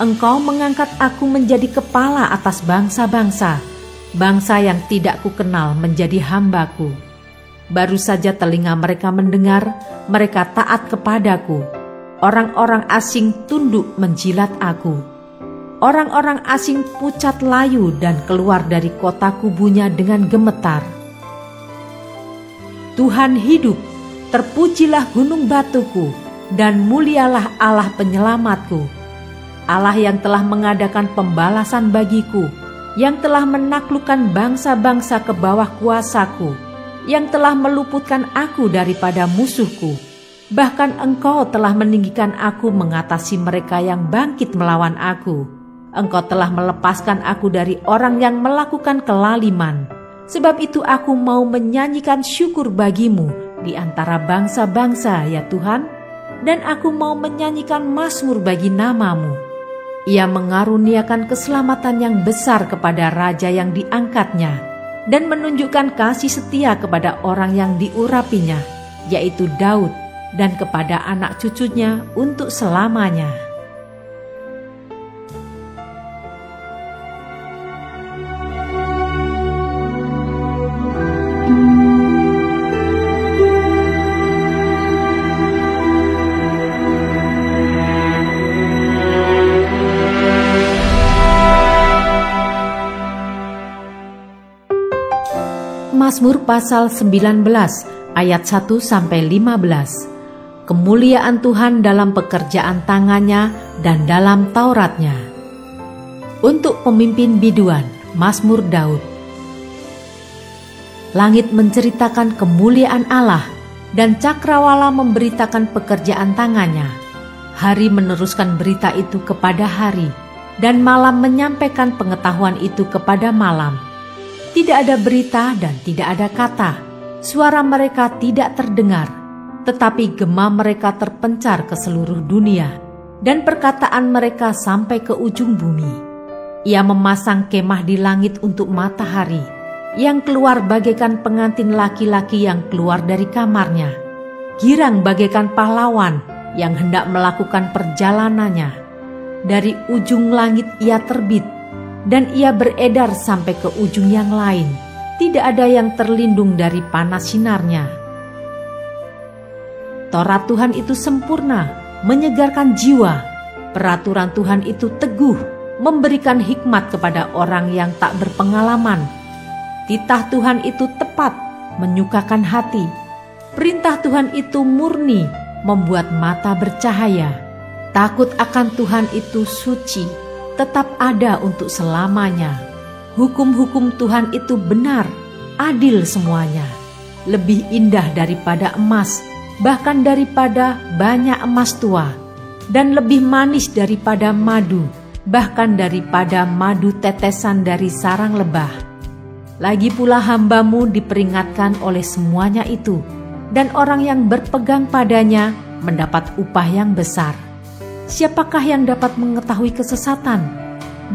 Engkau mengangkat aku menjadi kepala atas bangsa-bangsa, bangsa yang tidak kukenal menjadi hambaku. Baru saja telinga mereka mendengar, mereka taat kepadaku. Orang-orang asing tunduk menjilat aku. Orang-orang asing pucat layu dan keluar dari kota kubunya dengan gemetar. Tuhan hidup, terpujilah gunung batuku, dan mulialah Allah penyelamatku. Allah yang telah mengadakan pembalasan bagiku, yang telah menaklukkan bangsa-bangsa ke bawah kuasaku, yang telah meluputkan aku daripada musuhku. Bahkan Engkau telah meninggikan aku mengatasi mereka yang bangkit melawan aku. Engkau telah melepaskan aku dari orang yang melakukan kelaliman. Sebab itu aku mau menyanyikan syukur bagimu di antara bangsa-bangsa, ya Tuhan, dan aku mau menyanyikan mazmur bagi namamu. Ia mengaruniakan keselamatan yang besar kepada raja yang diangkatnya, dan menunjukkan kasih setia kepada orang yang diurapinya, yaitu Daud, dan kepada anak cucunya untuk selamanya. Mazmur pasal 19 ayat 1-15. Kemuliaan Tuhan dalam pekerjaan tangannya dan dalam Tauratnya. Untuk pemimpin biduan, Mazmur Daud. Langit menceritakan kemuliaan Allah dan cakrawala memberitakan pekerjaan tangannya. Hari meneruskan berita itu kepada hari dan malam menyampaikan pengetahuan itu kepada malam. Tidak ada berita dan tidak ada kata, suara mereka tidak terdengar, tetapi gema mereka terpencar ke seluruh dunia, dan perkataan mereka sampai ke ujung bumi. Ia memasang kemah di langit untuk matahari, yang keluar bagaikan pengantin laki-laki yang keluar dari kamarnya, girang bagaikan pahlawan yang hendak melakukan perjalanannya. Dari ujung langit ia terbit, dan ia beredar sampai ke ujung yang lain. Tidak ada yang terlindung dari panas sinarnya. Taurat Tuhan itu sempurna, menyegarkan jiwa. Peraturan Tuhan itu teguh, memberikan hikmat kepada orang yang tak berpengalaman. Titah Tuhan itu tepat, menyukakan hati. Perintah Tuhan itu murni, membuat mata bercahaya. Takut akan Tuhan itu suci, tetap ada untuk selamanya. Hukum-hukum Tuhan itu benar, adil semuanya. Lebih indah daripada emas, bahkan daripada banyak emas tua, dan lebih manis daripada madu, bahkan daripada madu tetesan dari sarang lebah. Lagi pula hamba-Mu diperingatkan oleh semuanya itu, dan orang yang berpegang padanya mendapat upah yang besar. Siapakah yang dapat mengetahui kesesatan?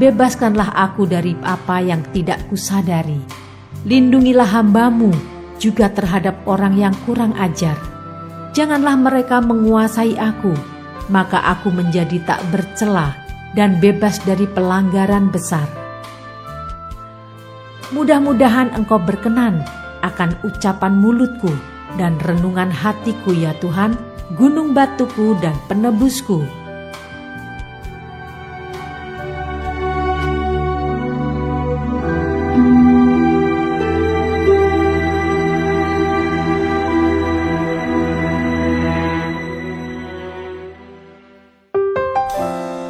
Bebaskanlah aku dari apa yang tidak kusadari. Lindungilah hamba-Mu juga terhadap orang yang kurang ajar. Janganlah mereka menguasai aku, maka aku menjadi tak bercela dan bebas dari pelanggaran besar. Mudah-mudahan Engkau berkenan akan ucapan mulutku dan renungan hatiku, ya Tuhan, gunung batuku dan penebusku.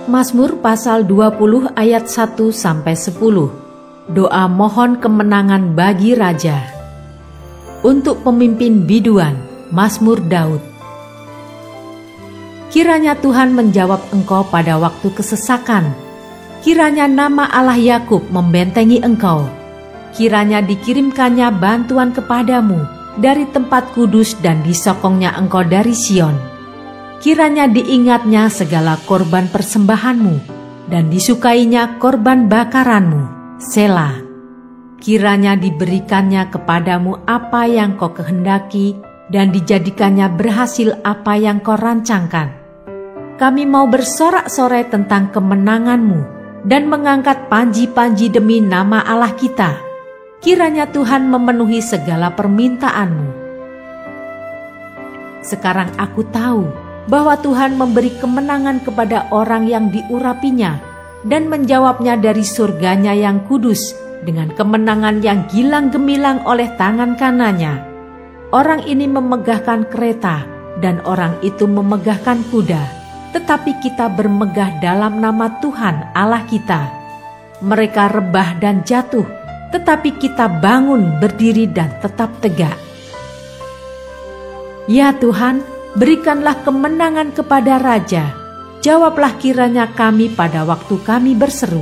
Mazmur pasal 20 ayat 1-10. Doa mohon kemenangan bagi raja. Untuk pemimpin biduan, Mazmur Daud. Kiranya Tuhan menjawab engkau pada waktu kesesakan. Kiranya nama Allah Yakub membentengi engkau. Kiranya dikirimkannya bantuan kepadamu dari tempat kudus dan disokongnya engkau dari Sion. Kiranya diingatnya segala korban persembahanmu dan disukainya korban bakaranmu, Selah. Kiranya diberikannya kepadamu apa yang kau kehendaki dan dijadikannya berhasil apa yang kau rancangkan. Kami mau bersorak-sorai tentang kemenanganmu dan mengangkat panji-panji demi nama Allah kita. Kiranya Tuhan memenuhi segala permintaanmu. Sekarang aku tahu bahwa Tuhan memberi kemenangan kepada orang yang diurapinya dan menjawabnya dari surganya yang kudus dengan kemenangan yang gilang gemilang oleh tangan kanannya. Orang ini memegahkan kereta dan orang itu memegahkan kuda, tetapi kita bermegah dalam nama Tuhan Allah kita. Mereka rebah dan jatuh, tetapi kita bangun, berdiri dan tetap tegak. Ya Tuhan, berikanlah kemenangan kepada raja. Jawablah kiranya kami pada waktu kami berseru.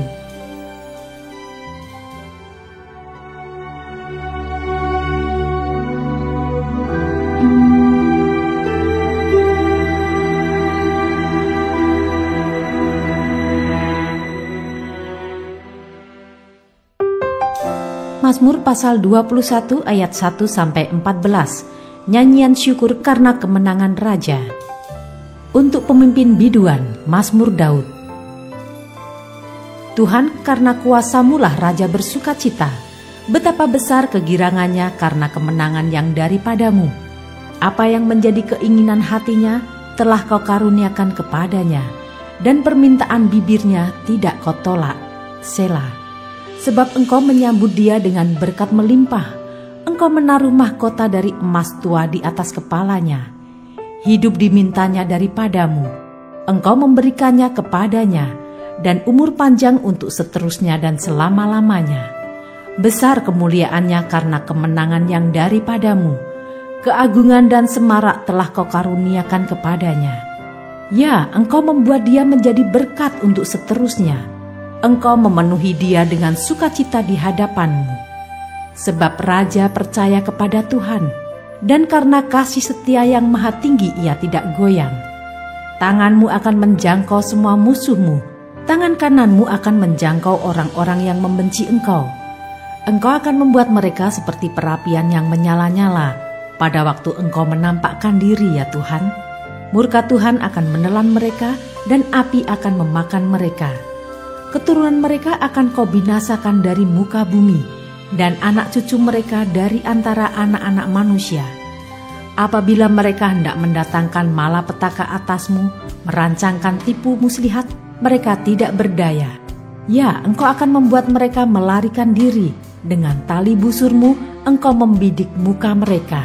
Mazmur pasal 21 ayat 1-14. Nyanyian syukur karena kemenangan raja. Untuk pemimpin biduan, Mazmur Daud. Tuhan, karena kuasa-Mu-lah raja bersukacita. Betapa besar kegirangannya karena kemenangan yang daripada-Mu. Apa yang menjadi keinginan hatinya telah Kau karuniakan kepadanya, dan permintaan bibirnya tidak Kau tolak. Selah. Sebab Engkau menyambut dia dengan berkat melimpah. Engkau menaruh mahkota dari emas tua di atas kepalanya. Hidup dimintanya daripada-Mu. Engkau memberikannya kepadanya, dan umur panjang untuk seterusnya dan selama-lamanya. Besar kemuliaannya karena kemenangan yang daripada-Mu. Keagungan dan semarak telah Kau karuniakan kepadanya. Ya, Engkau membuat dia menjadi berkat untuk seterusnya. Engkau memenuhi dia dengan sukacita di hadapan-Mu. Sebab raja percaya kepada Tuhan, dan karena kasih setia yang maha tinggi ia tidak goyang. Tangan-Mu akan menjangkau semua musuh-Mu, tangan kanan-Mu akan menjangkau orang-orang yang membenci Engkau. Engkau akan membuat mereka seperti perapian yang menyala-nyala pada waktu Engkau menampakkan diri, ya Tuhan. Murka Tuhan akan menelan mereka, dan api akan memakan mereka. Keturunan mereka akan Kau binasakan dari muka bumi, dan anak cucu mereka dari antara anak-anak manusia. Apabila mereka hendak mendatangkan malapetaka atas-Mu, merancangkan tipu muslihat, mereka tidak berdaya. Ya, Engkau akan membuat mereka melarikan diri. Dengan tali busur-Mu, Engkau membidik muka mereka.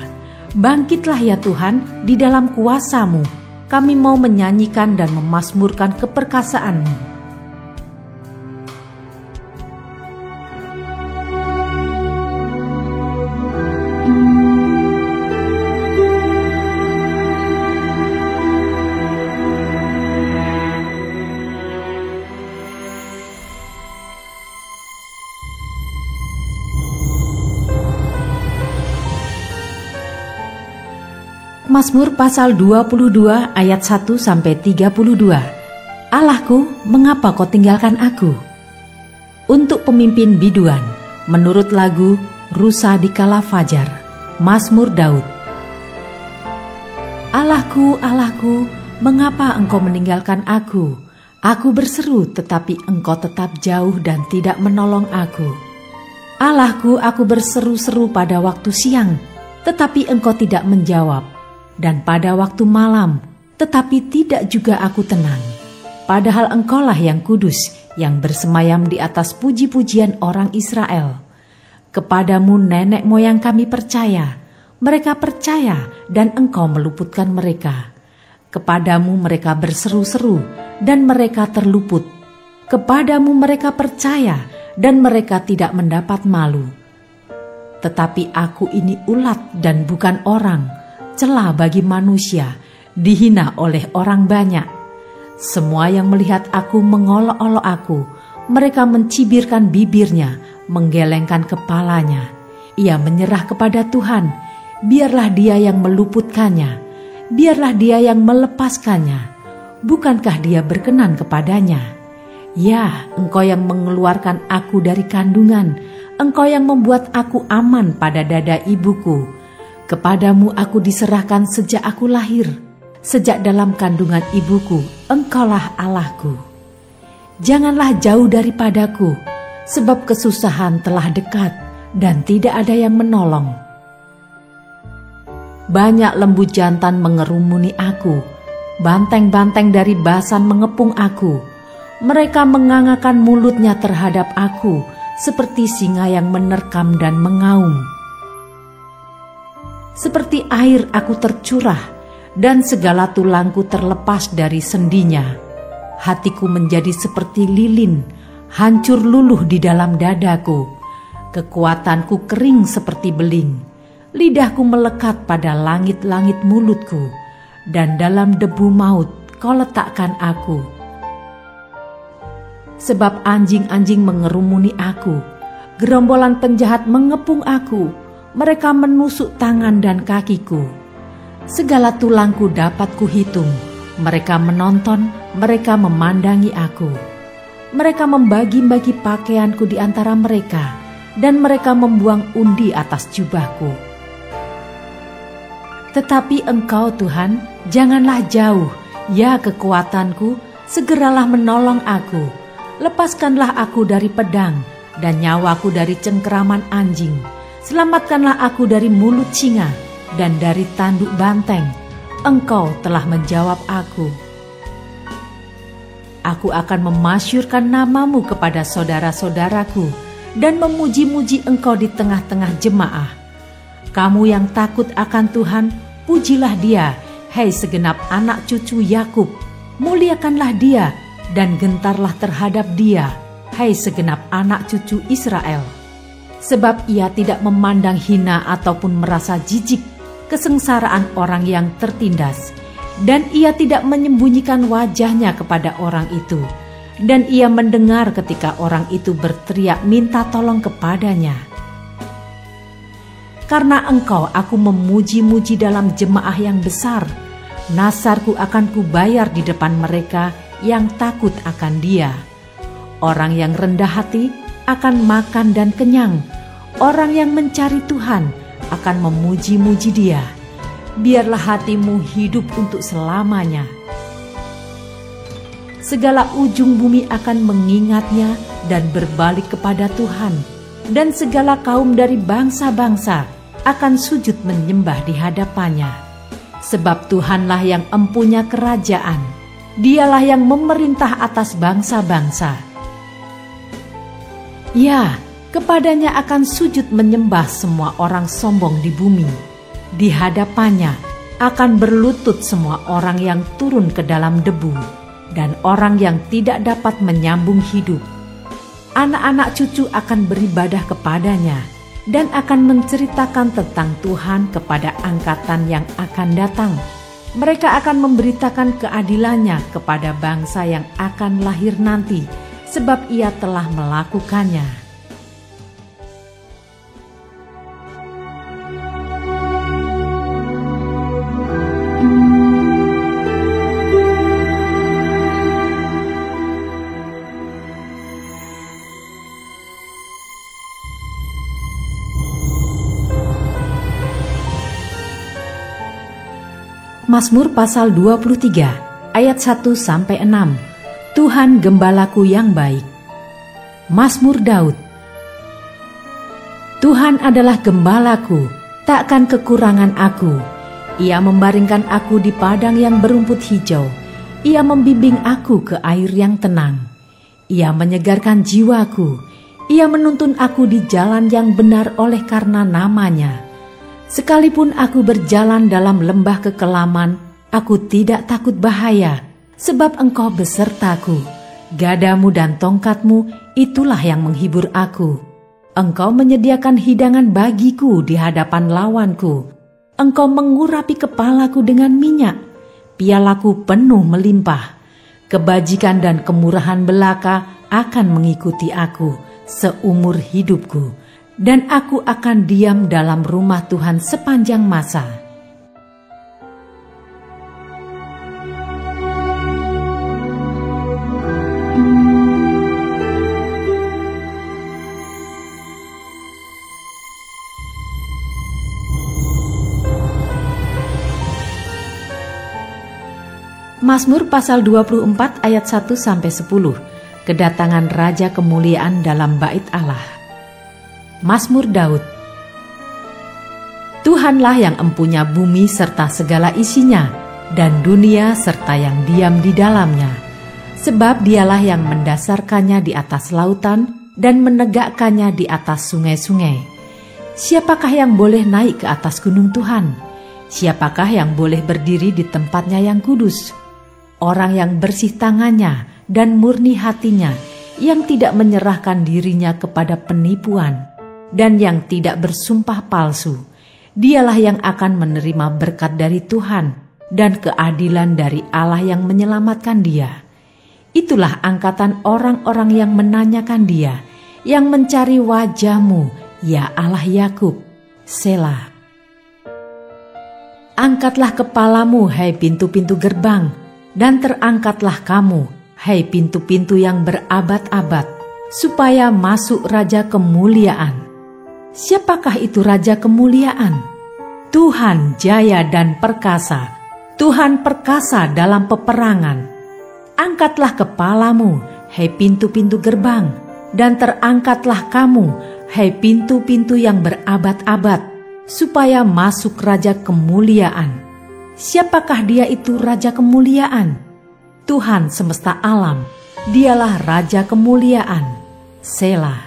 Bangkitlah ya Tuhan, di dalam kuasa-Mu. Kami mau menyanyikan dan memazmurkan keperkasaan-Mu. Mazmur pasal 22 ayat 1-32. Allahku, mengapa Kau tinggalkan aku? Untuk pemimpin biduan, menurut lagu Rusa di Kala Fajar, Mazmur Daud. Allahku, Allahku, mengapa Engkau meninggalkan aku? Aku berseru, tetapi Engkau tetap jauh dan tidak menolong aku. Allahku, aku berseru-seru pada waktu siang, tetapi Engkau tidak menjawab. Dan pada waktu malam, tetapi tidak juga aku tenang. Padahal Engkaulah yang kudus, yang bersemayam di atas puji-pujian orang Israel. Kepadamu nenek moyang kami percaya, mereka percaya dan Engkau meluputkan mereka. Kepadamu mereka berseru-seru dan mereka terluput. Kepadamu mereka percaya dan mereka tidak mendapat malu. Tetapi aku ini ulat dan bukan orang, celah bagi manusia, dihina oleh orang banyak. Semua yang melihat aku mengolok-olok aku, mereka mencibirkan bibirnya, menggelengkan kepalanya. Ia menyerah kepada Tuhan, biarlah Dia yang meluputkannya, biarlah Dia yang melepaskannya. Bukankah Dia berkenan kepadanya? Ya, Engkau yang mengeluarkan aku dari kandungan, Engkau yang membuat aku aman pada dada ibuku. Kepadamu aku diserahkan sejak aku lahir, sejak dalam kandungan ibuku, Engkaulah Allahku. Janganlah jauh daripadaku, sebab kesusahan telah dekat dan tidak ada yang menolong. Banyak lembu jantan mengerumuni aku, banteng-banteng dari Basan mengepung aku. Mereka mengangakan mulutnya terhadap aku, seperti singa yang menerkam dan mengaum. Seperti air aku tercurah, dan segala tulangku terlepas dari sendinya. Hatiku menjadi seperti lilin, hancur luluh di dalam dadaku. Kekuatanku kering seperti beling. Lidahku melekat pada langit-langit mulutku, dan dalam debu maut Kau letakkan aku. Sebab anjing-anjing mengerumuni aku, gerombolan penjahat mengepung aku. Mereka menusuk tangan dan kakiku. Segala tulangku dapat kuhitung. Mereka menonton, mereka memandangi aku. Mereka membagi-bagi pakaianku di antara mereka, dan mereka membuang undi atas jubahku. Tetapi Engkau Tuhan, janganlah jauh, ya kekuatanku, segeralah menolong aku. Lepaskanlah aku dari pedang, dan nyawaku dari cengkeraman anjing. Selamatkanlah aku dari mulut singa, dan dari tanduk banteng. Engkau telah menjawab aku. Aku akan memasyurkan namamu kepada saudara-saudaraku, dan memuji-muji Engkau di tengah-tengah jemaah. Kamu yang takut akan Tuhan, pujilah Dia, hai segenap anak cucu Yakub. Muliakanlah Dia, dan gentarlah terhadap Dia, hai segenap anak cucu Israel. Sebab Ia tidak memandang hina ataupun merasa jijik kesengsaraan orang yang tertindas, dan Ia tidak menyembunyikan wajahnya kepada orang itu, dan Ia mendengar ketika orang itu berteriak minta tolong kepadanya. Karena Engkau aku memuji-muji dalam jemaah yang besar, nasarku akan kubayar di depan mereka yang takut akan Dia. Orang yang rendah hati akan makan dan kenyang, orang yang mencari Tuhan akan memuji-muji Dia. Biarlah hatimu hidup untuk selamanya. Segala ujung bumi akan mengingatnya dan berbalik kepada Tuhan, dan segala kaum dari bangsa-bangsa akan sujud menyembah di hadapannya. Sebab Tuhanlah yang empunya kerajaan, Dialah yang memerintah atas bangsa-bangsa. Ya, kepadanya akan sujud menyembah semua orang sombong di bumi. Di hadapannya akan berlutut semua orang yang turun ke dalam debu, dan orang yang tidak dapat menyambung hidup. Anak-anak cucu akan beribadah kepadanya, dan akan menceritakan tentang Tuhan kepada angkatan yang akan datang. Mereka akan memberitakan keadilannya kepada bangsa yang akan lahir nanti, sebab Ia telah melakukannya. Mazmur pasal 23 ayat 1-6. Tuhan gembalaku yang baik. Mazmur Daud. Tuhan adalah gembalaku, takkan kekurangan aku. Ia membaringkan aku di padang yang berumput hijau. Ia membimbing aku ke air yang tenang. Ia menyegarkan jiwaku. Ia menuntun aku di jalan yang benar oleh karena namanya. Sekalipun aku berjalan dalam lembah kekelaman, aku tidak takut bahaya, sebab Engkau besertaku. Gadamu dan tongkatmu, itulah yang menghibur aku. Engkau menyediakan hidangan bagiku di hadapan lawanku. Engkau mengurapi kepalaku dengan minyak, pialaku penuh melimpah. Kebajikan dan kemurahan belaka akan mengikuti aku seumur hidupku, dan aku akan diam dalam rumah Tuhan sepanjang masa. Mazmur pasal 24 ayat 1-10. Kedatangan Raja Kemuliaan dalam Bait Allah. Mazmur Daud. Tuhanlah yang empunya bumi serta segala isinya, dan dunia serta yang diam di dalamnya. Sebab Dialah yang mendasarkannya di atas lautan dan menegakkannya di atas sungai-sungai. Siapakah yang boleh naik ke atas gunung Tuhan? Siapakah yang boleh berdiri di tempatnya yang kudus? Orang yang bersih tangannya dan murni hatinya, yang tidak menyerahkan dirinya kepada penipuan, dan yang tidak bersumpah palsu. Dialah yang akan menerima berkat dari Tuhan dan keadilan dari Allah yang menyelamatkan dia. Itulah angkatan orang-orang yang menanyakan Dia, yang mencari wajah-Mu, ya Allah Yakub. Selah. Angkatlah kepalamu, hai pintu-pintu gerbang, dan terangkatlah kamu, hai pintu-pintu yang berabad-abad, supaya masuk Raja Kemuliaan. Siapakah itu Raja Kemuliaan? Tuhan jaya dan perkasa, Tuhan perkasa dalam peperangan. Angkatlah kepalamu, hai pintu-pintu gerbang, dan terangkatlah kamu, hai pintu-pintu yang berabad-abad, supaya masuk Raja kemuliaan. Siapakah dia itu Raja kemuliaan? Tuhan semesta alam, dialah Raja kemuliaan. Selah.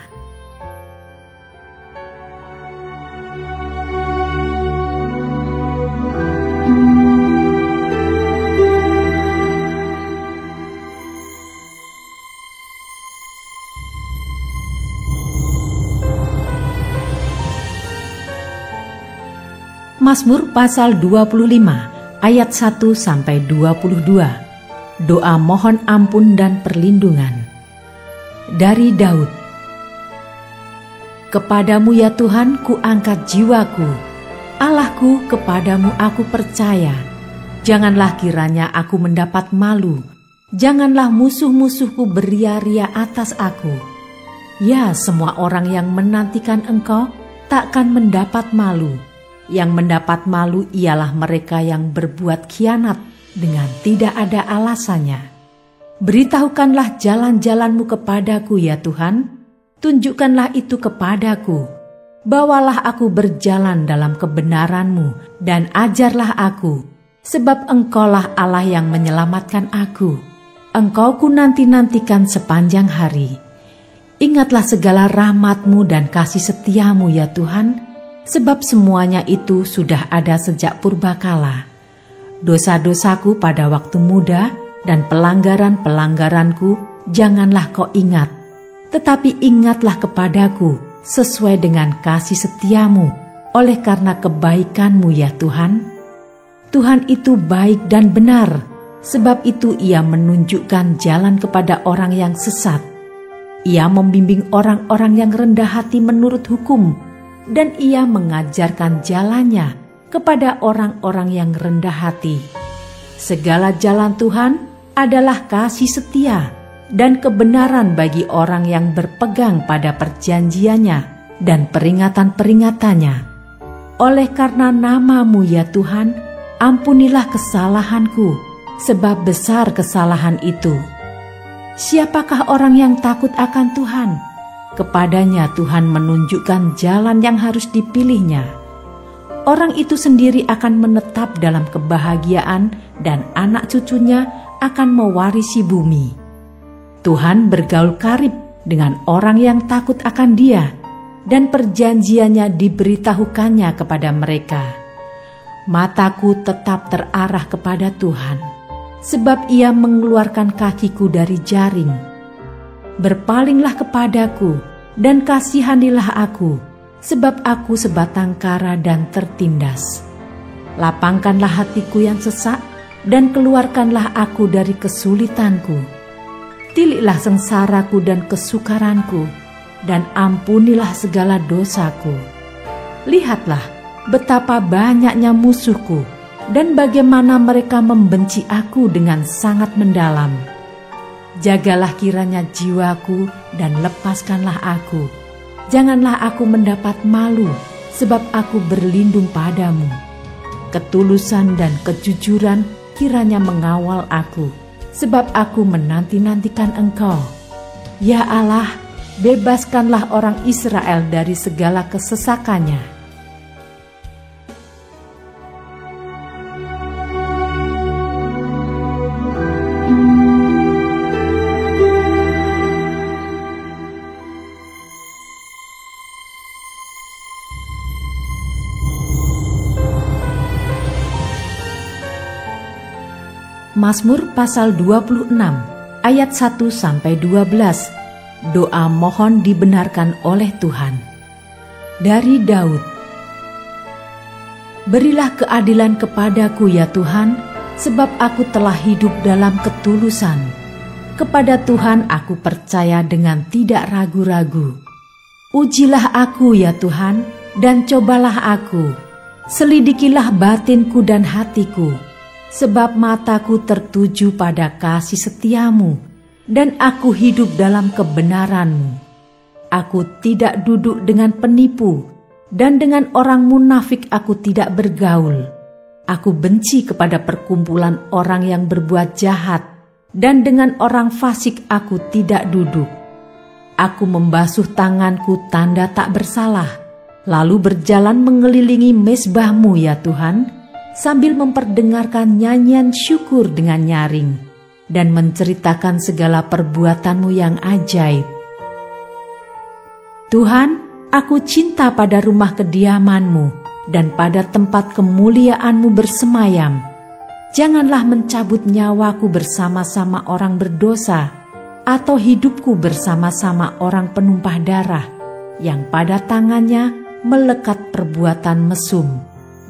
Mazmur pasal 25 ayat 1-22. Doa mohon ampun dan perlindungan. Dari Daud. Kepadamu ya Tuhan kuangkat jiwaku, Allahku, kepadamu aku percaya. Janganlah kiranya aku mendapat malu, janganlah musuh-musuhku beria-ria atas aku. Ya, semua orang yang menantikan Engkau takkan mendapat malu. Yang mendapat malu ialah mereka yang berbuat khianat dengan tidak ada alasannya. Beritahukanlah jalan-jalanmu kepadaku ya Tuhan, tunjukkanlah itu kepadaku. Bawalah aku berjalan dalam kebenaran-Mu dan ajarlah aku, sebab Engkaulah Allah yang menyelamatkan aku. Engkau ku nanti-nantikan sepanjang hari. Ingatlah segala rahmat-Mu dan kasih setia-Mu ya Tuhan, sebab semuanya itu sudah ada sejak purbakala. Dosa-dosaku pada waktu muda dan pelanggaran-pelanggaranku janganlah kau ingat, tetapi ingatlah kepadaku sesuai dengan kasih setiamu, oleh karena kebaikan-Mu ya Tuhan. Tuhan itu baik dan benar, sebab itu Ia menunjukkan jalan kepada orang yang sesat. Ia membimbing orang-orang yang rendah hati menurut hukum, dan Ia mengajarkan jalannya kepada orang-orang yang rendah hati. Segala jalan Tuhan adalah kasih setia dan kebenaran bagi orang yang berpegang pada perjanjiannya dan peringatan-peringatannya. Oleh karena nama-Mu ya Tuhan, ampunilah kesalahanku, sebab besar kesalahan itu. Siapakah orang yang takut akan Tuhan? Kepadanya Tuhan menunjukkan jalan yang harus dipilihnya. Orang itu sendiri akan menetap dalam kebahagiaan dan anak cucunya akan mewarisi bumi. Tuhan bergaul karib dengan orang yang takut akan Dia, dan perjanjiannya diberitahukannya kepada mereka. Mataku tetap terarah kepada Tuhan, sebab Ia mengeluarkan kakiku dari jaring. Berpalinglah kepadaku dan kasihanilah aku, sebab aku sebatang kara dan tertindas. Lapangkanlah hatiku yang sesak dan keluarkanlah aku dari kesulitanku. Tiliklah sengsaraku dan kesukaranku, dan ampunilah segala dosaku. Lihatlah betapa banyaknya musuhku, dan bagaimana mereka membenci aku dengan sangat mendalam. Jagalah kiranya jiwaku dan lepaskanlah aku. Janganlah aku mendapat malu, sebab aku berlindung padamu. Ketulusan dan kejujuran kiranya mengawal aku, sebab aku menanti-nantikan Engkau. Ya Allah, bebaskanlah orang Israel dari segala kesesakannya. Mazmur pasal 26 ayat 1-12. Doa mohon dibenarkan oleh Tuhan. Dari Daud. Berilah keadilan kepadaku ya Tuhan, sebab aku telah hidup dalam ketulusan. Kepada Tuhan aku percaya dengan tidak ragu-ragu. Ujilah aku ya Tuhan, dan cobalah aku. Selidikilah batinku dan hatiku, sebab mataku tertuju pada kasih setiamu, dan aku hidup dalam kebenaranmu. Aku tidak duduk dengan penipu, dan dengan orang munafik aku tidak bergaul. Aku benci kepada perkumpulan orang yang berbuat jahat, dan dengan orang fasik aku tidak duduk. Aku membasuh tanganku tanda tak bersalah, lalu berjalan mengelilingi mezbah-Mu ya Tuhan, sambil memperdengarkan nyanyian syukur dengan nyaring, dan menceritakan segala perbuatan-Mu yang ajaib. Tuhan, aku cinta pada rumah kediaman-Mu dan pada tempat kemuliaan-Mu bersemayam. Janganlah mencabut nyawaku bersama-sama orang berdosa, atau hidupku bersama-sama orang penumpah darah, yang pada tangannya melekat perbuatan mesum,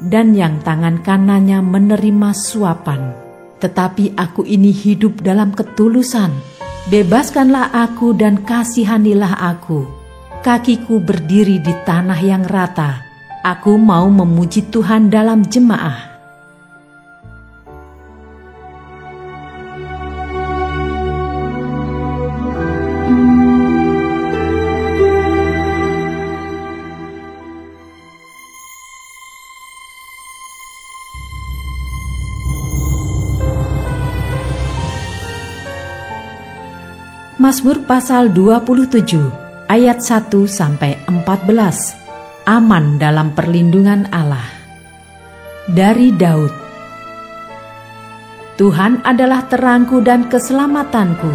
dan yang tangan kanannya menerima suapan. Tetapi aku ini hidup dalam ketulusan. Bebaskanlah aku dan kasihanilah aku. Kakiku berdiri di tanah yang rata. Aku mau memuji Tuhan dalam jemaah. Mazmur pasal 27 ayat 1-14. Aman dalam perlindungan Allah. Dari Daud. Tuhan adalah terangku dan keselamatanku.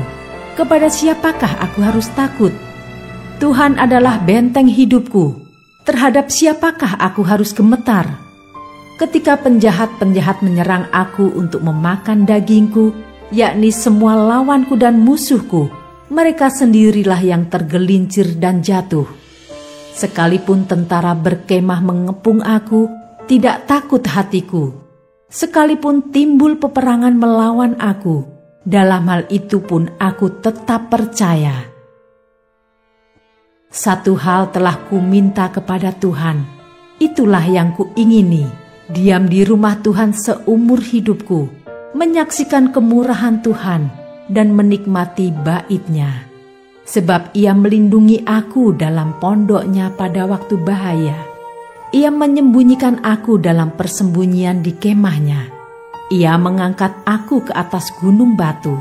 Kepada siapakah aku harus takut? Tuhan adalah benteng hidupku. Terhadap siapakah aku harus gemetar? Ketika penjahat-penjahat menyerang aku untuk memakan dagingku, yakni semua lawanku dan musuhku, mereka sendirilah yang tergelincir dan jatuh. Sekalipun tentara berkemah mengepung aku, tidak takut hatiku. Sekalipun timbul peperangan melawan aku, dalam hal itu pun aku tetap percaya. Satu hal telah kuminta kepada Tuhan, itulah yang kuingini, diam di rumah Tuhan seumur hidupku, menyaksikan kemurahan Tuhan, dan menikmati bait-Nya. Sebab Ia melindungi aku dalam pondok-Nya pada waktu bahaya. Ia menyembunyikan aku dalam persembunyian di kemah-Nya. Ia mengangkat aku ke atas gunung batu.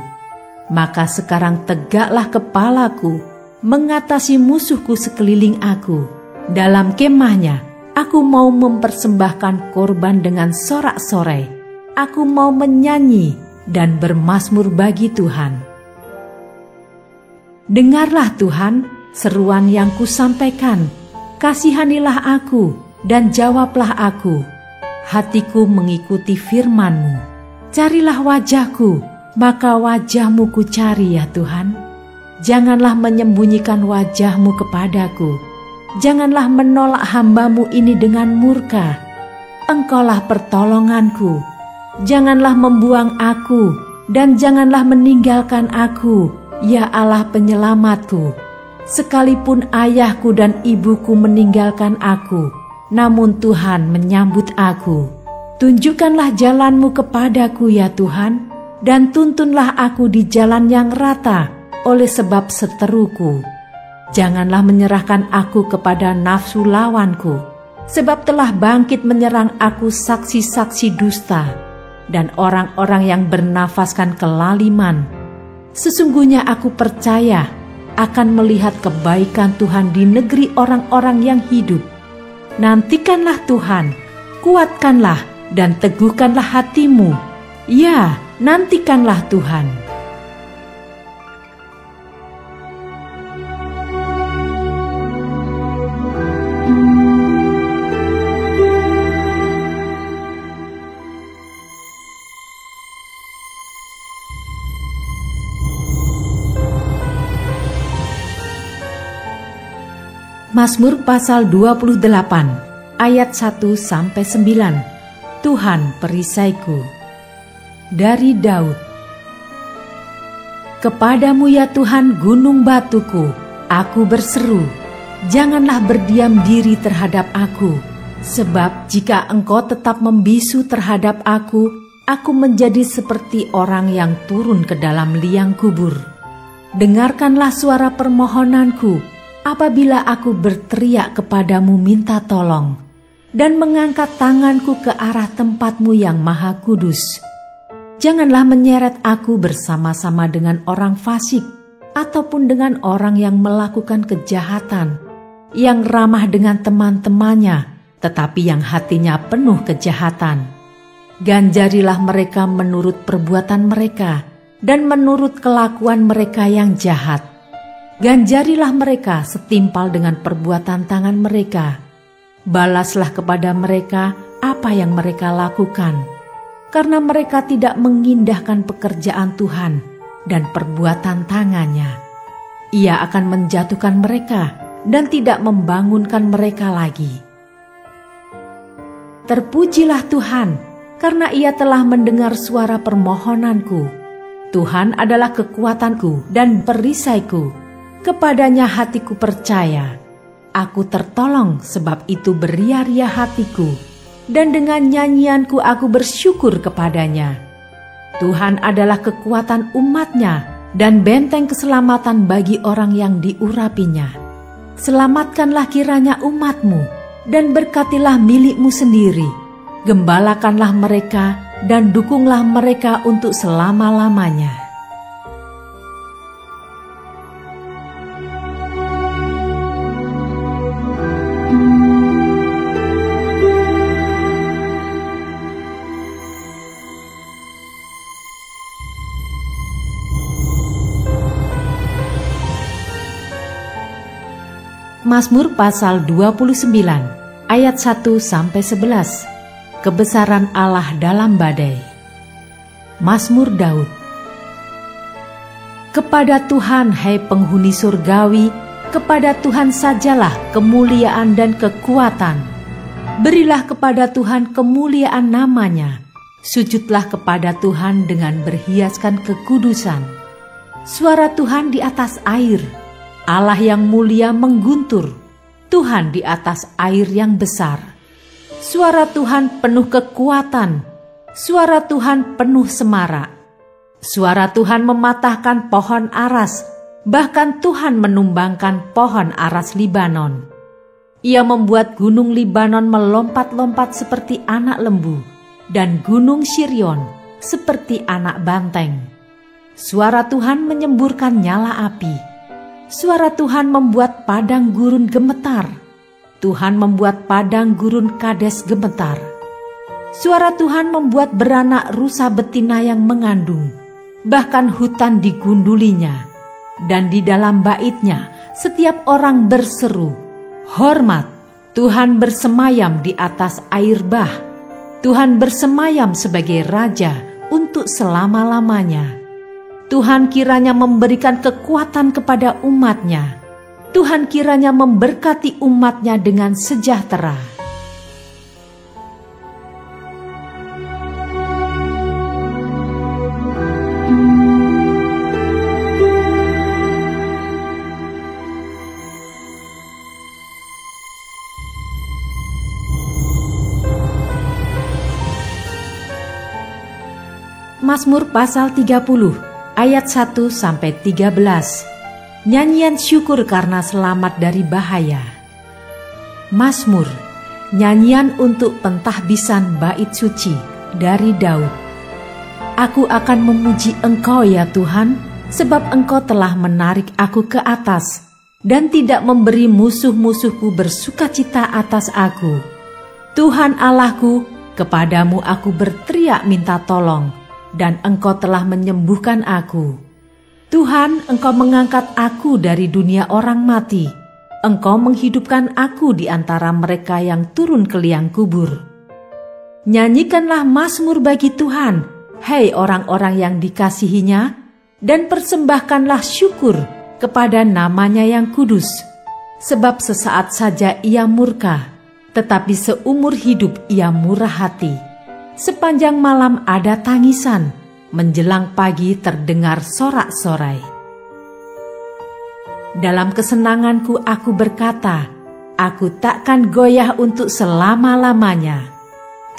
Maka sekarang tegaklah kepalaku, mengatasi musuhku sekeliling aku. Dalam kemah-Nya, aku mau mempersembahkan korban dengan sorak-sorai. Aku mau menyanyi dan bermazmur bagi Tuhan. Dengarlah Tuhan seruan yang kusampaikan, kasihanilah aku dan jawablah aku. Hatiku mengikuti firman-Mu. Carilah wajah-Ku, maka wajah-Mu ku cari ya Tuhan. Janganlah menyembunyikan wajah-Mu kepadaku. Janganlah menolak hamba-Mu ini dengan murka. Engkaulah pertolonganku. Janganlah membuang aku, dan janganlah meninggalkan aku, ya Allah penyelamatku. Sekalipun ayahku dan ibuku meninggalkan aku, namun Tuhan menyambut aku. Tunjukkanlah jalan-Mu kepadaku ya Tuhan, dan tuntunlah aku di jalan yang rata oleh sebab seteruku. Janganlah menyerahkan aku kepada nafsu lawanku, sebab telah bangkit menyerang aku saksi-saksi dusta, dan orang-orang yang bernafaskan kelaliman. Sesungguhnya aku percaya akan melihat kebaikan Tuhan di negeri orang-orang yang hidup. Nantikanlah Tuhan, kuatkanlah dan teguhkanlah hatimu. Ya, nantikanlah Tuhan. Mazmur pasal 28 ayat 1-9. Tuhan perisaiku. Dari Daud. Kepadamu ya Tuhan gunung batuku, aku berseru. Janganlah berdiam diri terhadap aku, sebab jika Engkau tetap membisu terhadap aku menjadi seperti orang yang turun ke dalam liang kubur. Dengarkanlah suara permohonanku, apabila aku berteriak kepadamu minta tolong dan mengangkat tanganku ke arah tempat-Mu yang maha kudus. Janganlah menyeret aku bersama-sama dengan orang fasik ataupun dengan orang yang melakukan kejahatan, yang ramah dengan teman-temannya, tetapi yang hatinya penuh kejahatan. Ganjarilah mereka menurut perbuatan mereka dan menurut kelakuan mereka yang jahat. Ganjarilah mereka setimpal dengan perbuatan tangan mereka. Balaslah kepada mereka apa yang mereka lakukan, karena mereka tidak mengindahkan pekerjaan Tuhan dan perbuatan tangannya. Ia akan menjatuhkan mereka dan tidak membangunkan mereka lagi. Terpujilah Tuhan, karena Ia telah mendengar suara permohonanku. Tuhan adalah kekuatanku dan perisaiku, kepadanya hatiku percaya. Aku tertolong, sebab itu beria-ria hatiku, dan dengan nyanyianku aku bersyukur kepadanya. Tuhan adalah kekuatan umat-Nya dan benteng keselamatan bagi orang yang diurapinya. Selamatkanlah kiranya umat-Mu dan berkatilah milik-Mu sendiri. Gembalakanlah mereka dan dukunglah mereka untuk selama-lamanya. Mazmur pasal 29 ayat 1-11. Kebesaran Allah dalam badai. Mazmur Daud. Kepada Tuhan, hai penghuni surgawi, kepada Tuhan sajalah kemuliaan dan kekuatan. Berilah kepada Tuhan kemuliaan namanya. Sujudlah kepada Tuhan dengan berhiaskan kekudusan. Suara Tuhan di atas air. Allah yang mulia mengguntur, Tuhan di atas air yang besar. Suara Tuhan penuh kekuatan, suara Tuhan penuh semarak. Suara Tuhan mematahkan pohon aras, bahkan Tuhan menumbangkan pohon aras Libanon. Ia membuat gunung Libanon melompat-lompat seperti anak lembu, dan gunung Sirion seperti anak banteng. Suara Tuhan menyemburkan nyala api. Suara Tuhan membuat padang gurun gemetar. Tuhan membuat padang gurun Kades gemetar. Suara Tuhan membuat beranak rusa betina yang mengandung. Bahkan hutan digundulinya. Dan di dalam baitnya setiap orang berseru, hormat. Tuhan bersemayam di atas air bah. Tuhan bersemayam sebagai Raja untuk selama-lamanya. Tuhan kiranya memberikan kekuatan kepada umat-Nya. Tuhan kiranya memberkati umat-Nya dengan sejahtera. Mazmur pasal 30 ayat 1-13. Nyanyian syukur karena selamat dari bahaya. Mazmur, nyanyian untuk pentahbisan bait suci dari Daud. Aku akan memuji Engkau ya Tuhan, sebab Engkau telah menarik aku ke atas dan tidak memberi musuh-musuhku bersukacita atas aku. Tuhan Allahku, kepadamu aku berteriak minta tolong, dan Engkau telah menyembuhkan aku. Tuhan, Engkau mengangkat aku dari dunia orang mati. Engkau menghidupkan aku di antara mereka yang turun ke liang kubur. Nyanyikanlah mazmur bagi Tuhan, hai orang-orang yang dikasihinya, dan persembahkanlah syukur kepada namanya yang kudus. Sebab sesaat saja ia murka, tetapi seumur hidup ia murah hati. Sepanjang malam ada tangisan, menjelang pagi terdengar sorak-sorai. Dalam kesenanganku aku berkata, aku takkan goyah untuk selama-lamanya.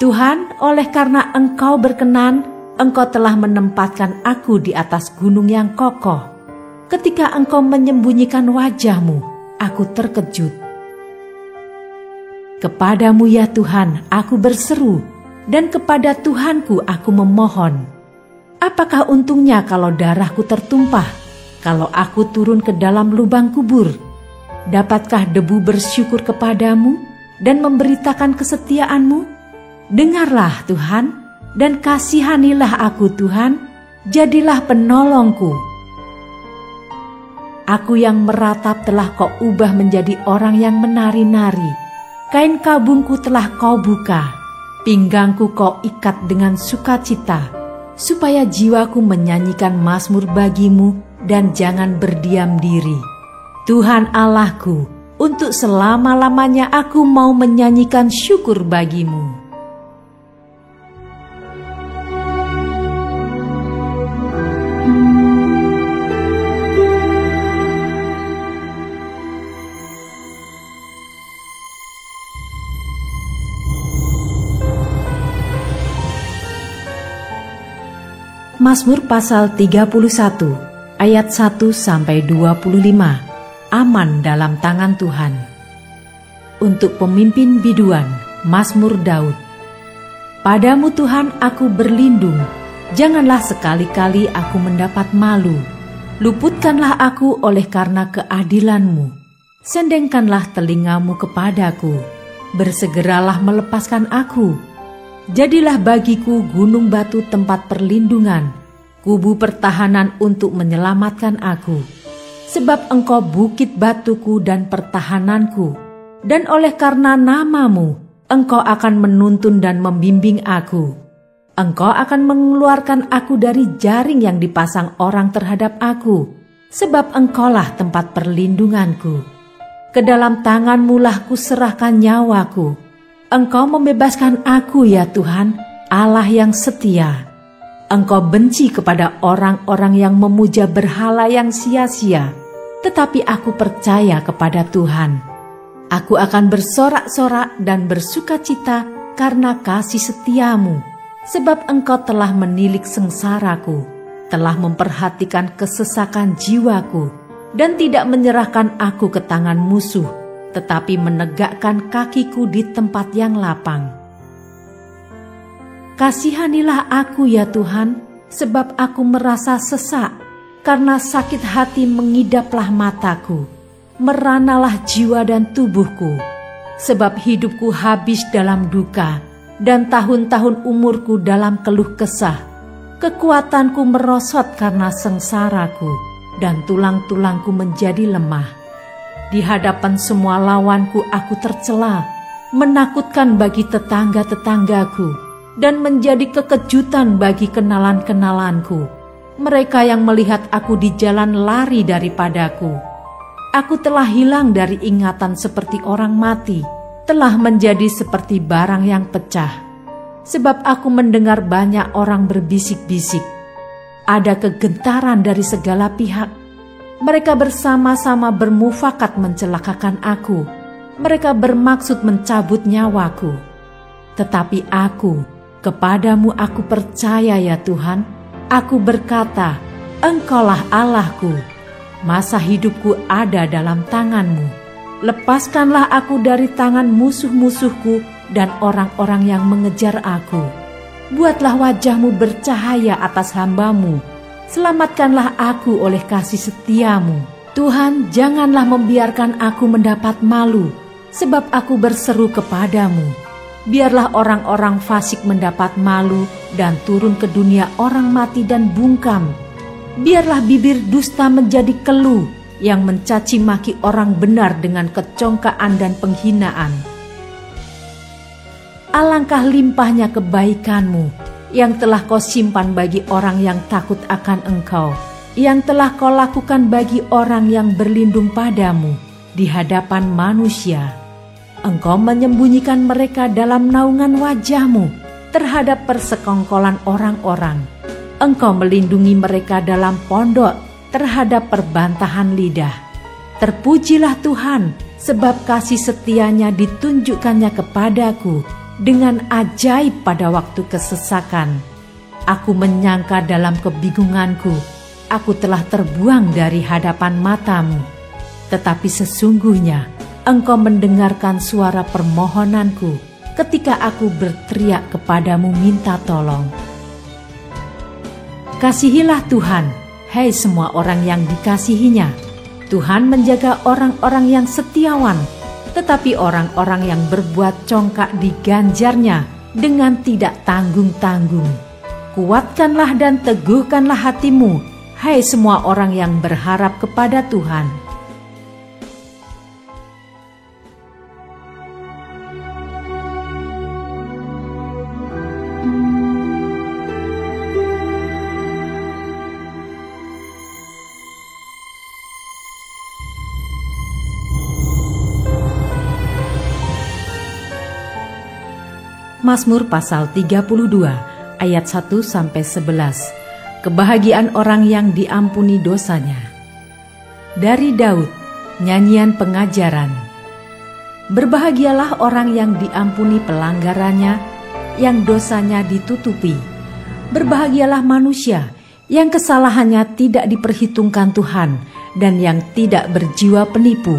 Tuhan, oleh karena Engkau berkenan, Engkau telah menempatkan aku di atas gunung yang kokoh. Ketika Engkau menyembunyikan wajah-Mu, aku terkejut. Kepadamu ya Tuhan, aku berseru, dan kepada Tuhanku aku memohon. Apakah untungnya kalau darahku tertumpah, kalau aku turun ke dalam lubang kubur? Dapatkah debu bersyukur kepadamu dan memberitakan kesetiaanmu? Dengarlah Tuhan, dan kasihanilah aku Tuhan, jadilah penolongku. Aku yang meratap telah kau ubah menjadi orang yang menari-nari. Kain kabungku telah kau buka, pinggangku kau ikat dengan sukacita, supaya jiwaku menyanyikan mazmur bagimu dan jangan berdiam diri. Tuhan Allahku, untuk selama-lamanya aku mau menyanyikan syukur bagimu. Mazmur pasal 31 ayat 1-25. Aman dalam tangan Tuhan. Untuk pemimpin biduan, Mazmur Daud. Padamu Tuhan aku berlindung, janganlah sekali-kali aku mendapat malu. Luputkanlah aku oleh karena keadilan-Mu. Sendengkanlah telingamu kepadaku, bersegeralah melepaskan aku. Jadilah bagiku gunung batu tempat perlindungan, kubu pertahanan untuk menyelamatkan aku. Sebab Engkau bukit batuku dan pertahananku, dan oleh karena nama-Mu, Engkau akan menuntun dan membimbing aku. Engkau akan mengeluarkan aku dari jaring yang dipasang orang terhadap aku, sebab Engkaulah tempat perlindunganku. Ke dalam tangan-Mu lah kuserahkan nyawaku. Engkau membebaskan aku ya Tuhan, Allah yang setia. Engkau benci kepada orang-orang yang memuja berhala yang sia-sia, tetapi aku percaya kepada Tuhan. Aku akan bersorak-sorak dan bersukacita karena kasih setia-Mu, sebab Engkau telah menilik sengsaraku, telah memperhatikan kesesakan jiwaku, dan tidak menyerahkan aku ke tangan musuh, tetapi menegakkan kakiku di tempat yang lapang. Kasihanilah aku ya Tuhan, sebab aku merasa sesak, karena sakit hati mengidaplah mataku, meranalah jiwa dan tubuhku, sebab hidupku habis dalam duka, dan tahun-tahun umurku dalam keluh kesah. Kekuatanku merosot karena sengsaraku, dan tulang-tulangku menjadi lemah. Di hadapan semua lawanku aku tercela, menakutkan bagi tetangga-tetanggaku, dan menjadi kekejutan bagi kenalan-kenalanku. Mereka yang melihat aku di jalan lari daripadaku. Aku telah hilang dari ingatan seperti orang mati, telah menjadi seperti barang yang pecah. Sebab aku mendengar banyak orang berbisik-bisik. Ada kegentaran dari segala pihak. Mereka bersama-sama bermufakat mencelakakan aku. Mereka bermaksud mencabut nyawaku. Tetapi aku, kepadamu aku percaya ya Tuhan. Aku berkata, Engkaulah Allahku. Masa hidupku ada dalam tangan-Mu. Lepaskanlah aku dari tangan musuh-musuhku dan orang-orang yang mengejar aku. Buatlah wajah-Mu bercahaya atas hamba-Mu. Selamatkanlah aku oleh kasih setia-Mu. Tuhan, janganlah membiarkan aku mendapat malu, sebab aku berseru kepadamu. Biarlah orang-orang fasik mendapat malu dan turun ke dunia orang mati dan bungkam. Biarlah bibir dusta menjadi keluh yang mencaci maki orang benar dengan kecongkaan dan penghinaan. Alangkah limpahnya kebaikan-Mu yang telah Kau simpan bagi orang yang takut akan Engkau, yang telah Kau lakukan bagi orang yang berlindung padamu di hadapan manusia. Engkau menyembunyikan mereka dalam naungan wajah-Mu terhadap persekongkolan orang-orang. Engkau melindungi mereka dalam pondok terhadap perbantahan lidah. Terpujilah Tuhan, sebab kasih setianya ditunjukkannya kepadaku dengan ajaib pada waktu kesesakan. Aku menyangka dalam kebingunganku, aku telah terbuang dari hadapan mata-Mu. Tetapi sesungguhnya Engkau mendengarkan suara permohonanku ketika aku berteriak kepadamu minta tolong. Kasihilah Tuhan, hai semua orang yang dikasihinya. Tuhan menjaga orang-orang yang setiawan, tetapi orang-orang yang berbuat congkak diganjarnya dengan tidak tanggung-tanggung. Kuatkanlah dan teguhkanlah hatimu, hai semua orang yang berharap kepada Tuhan. Mazmur pasal 32 ayat 1-11. Kebahagiaan orang yang diampuni dosanya. Dari Daud, nyanyian pengajaran. Berbahagialah orang yang diampuni pelanggarannya, yang dosanya ditutupi. Berbahagialah manusia yang kesalahannya tidak diperhitungkan Tuhan dan yang tidak berjiwa penipu.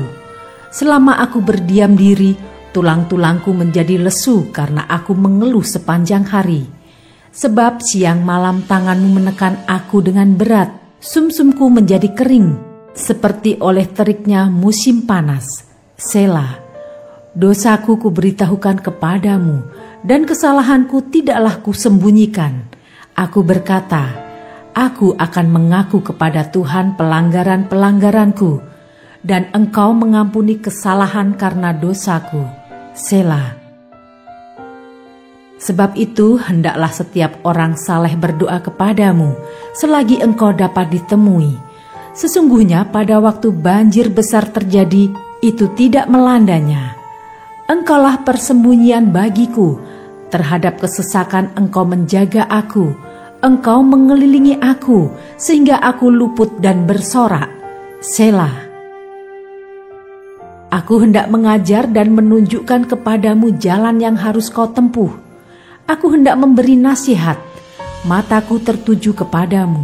Selama aku berdiam diri, tulang-tulangku menjadi lesu karena aku mengeluh sepanjang hari. Sebab siang malam tanganmu menekan aku dengan berat, sumsumku menjadi kering, seperti oleh teriknya musim panas. Selah. Dosaku kuberitahukan kepadamu, dan kesalahanku tidaklah kusembunyikan. Aku berkata, aku akan mengaku kepada Tuhan pelanggaran-pelanggaranku, dan Engkau mengampuni kesalahan karena dosaku. Selah. Sebab itu hendaklah setiap orang saleh berdoa kepadamu selagi Engkau dapat ditemui. Sesungguhnya pada waktu banjir besar terjadi, itu tidak melandanya. Engkaulah persembunyian bagiku, terhadap kesesakan Engkau menjaga aku. Engkau mengelilingi aku sehingga aku luput dan bersorak. Selah. Aku hendak mengajar dan menunjukkan kepadamu jalan yang harus kau tempuh. Aku hendak memberi nasihat, mataku tertuju kepadamu.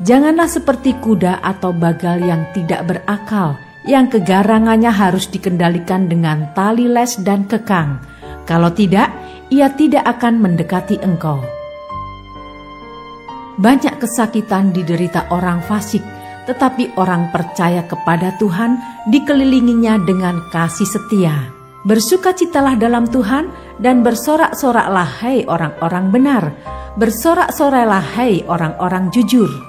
Janganlah seperti kuda atau bagal yang tidak berakal, yang kegarangannya harus dikendalikan dengan tali les dan kekang. Kalau tidak, ia tidak akan mendekati engkau. Banyak kesakitan diderita orang fasik, tetapi orang percaya kepada Tuhan dikelilinginya dengan kasih setia. Bersukacitalah dalam Tuhan dan bersorak-soraklah hai orang-orang benar. Bersorak-sorailah hai orang-orang jujur.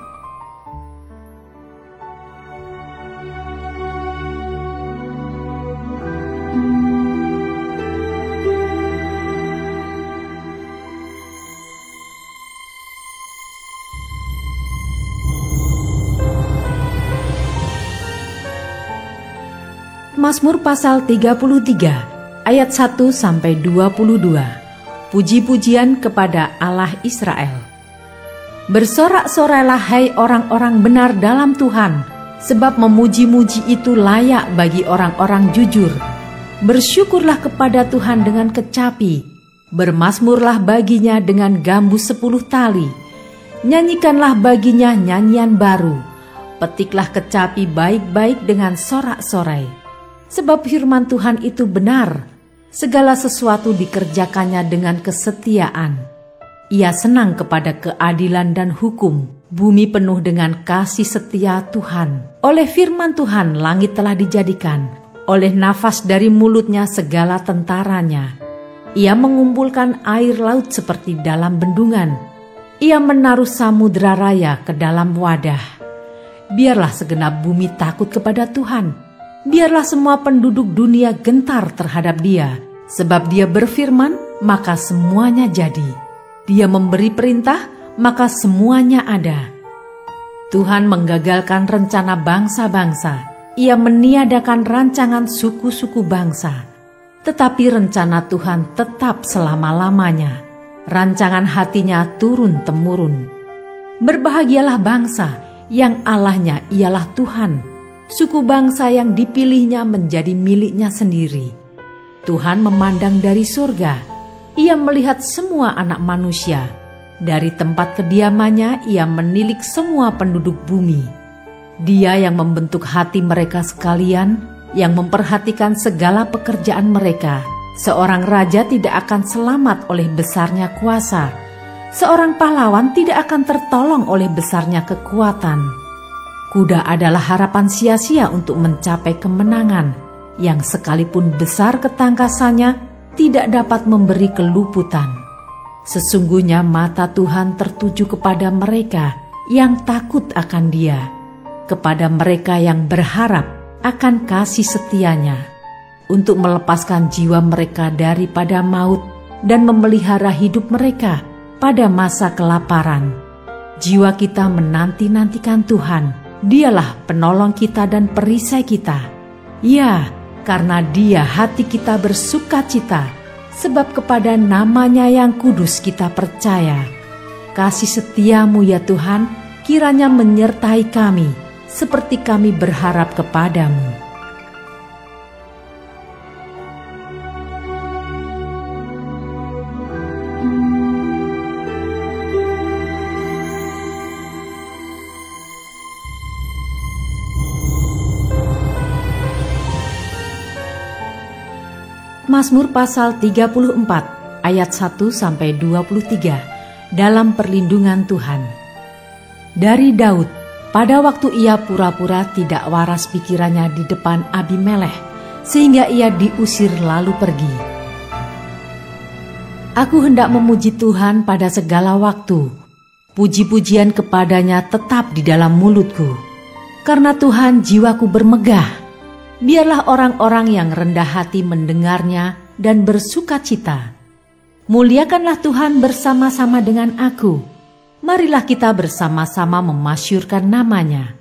Mazmur pasal 33 ayat 1-22. Puji-pujian kepada Allah Israel. Bersorak-sorailah hai orang-orang benar dalam Tuhan, sebab memuji-muji itu layak bagi orang-orang jujur. Bersyukurlah kepada Tuhan dengan kecapi, bermazmurlah baginya dengan gambus 10 tali. Nyanyikanlah baginya nyanyian baru, petiklah kecapi baik-baik dengan sorak-sorai. Sebab firman Tuhan itu benar, segala sesuatu dikerjakannya dengan kesetiaan. Ia senang kepada keadilan dan hukum, bumi penuh dengan kasih setia Tuhan. Oleh firman Tuhan langit telah dijadikan, oleh nafas dari mulutnya segala tentaranya. Ia mengumpulkan air laut seperti dalam bendungan. Ia menaruh samudera raya ke dalam wadah. Biarlah segenap bumi takut kepada Tuhan. Biarlah semua penduduk dunia gentar terhadap Dia, sebab Dia berfirman, maka semuanya jadi. Dia memberi perintah, maka semuanya ada. Tuhan menggagalkan rencana bangsa-bangsa. Ia meniadakan rancangan suku-suku bangsa. Tetapi rencana Tuhan tetap selama-lamanya. Rancangan hatinya turun-temurun. Berbahagialah bangsa yang Allahnya ialah Tuhan. Suku bangsa yang dipilihnya menjadi miliknya sendiri. Tuhan memandang dari surga. Ia melihat semua anak manusia. Dari tempat kediamannya ia menilik semua penduduk bumi. Dia yang membentuk hati mereka sekalian, yang memperhatikan segala pekerjaan mereka. Seorang raja tidak akan selamat oleh besarnya kuasa. Seorang pahlawan tidak akan tertolong oleh besarnya kekuatan. Kuda adalah harapan sia-sia untuk mencapai kemenangan, yang sekalipun besar ketangkasannya tidak dapat memberi keluputan. Sesungguhnya mata Tuhan tertuju kepada mereka yang takut akan Dia, kepada mereka yang berharap akan kasih setianya, untuk melepaskan jiwa mereka daripada maut dan memelihara hidup mereka pada masa kelaparan. Jiwa kita menanti-nantikan Tuhan. Dialah penolong kita dan perisai kita. Ya, karena Dia hati kita bersukacita, sebab kepada nama-Nya yang kudus kita percaya. Kasih setiamu ya Tuhan, kiranya menyertai kami, seperti kami berharap kepadamu. Mazmur pasal 34 ayat 1-23 dalam perlindungan Tuhan. Dari Daud, pada waktu ia pura-pura tidak waras pikirannya di depan Abimelekh, sehingga ia diusir lalu pergi. Aku hendak memuji Tuhan pada segala waktu. Puji-pujian kepadanya tetap di dalam mulutku. Karena Tuhan jiwaku bermegah. Biarlah orang-orang yang rendah hati mendengarnya dan bersukacita. Muliakanlah Tuhan bersama-sama dengan aku. Marilah kita bersama-sama memasyurkan nama-Nya.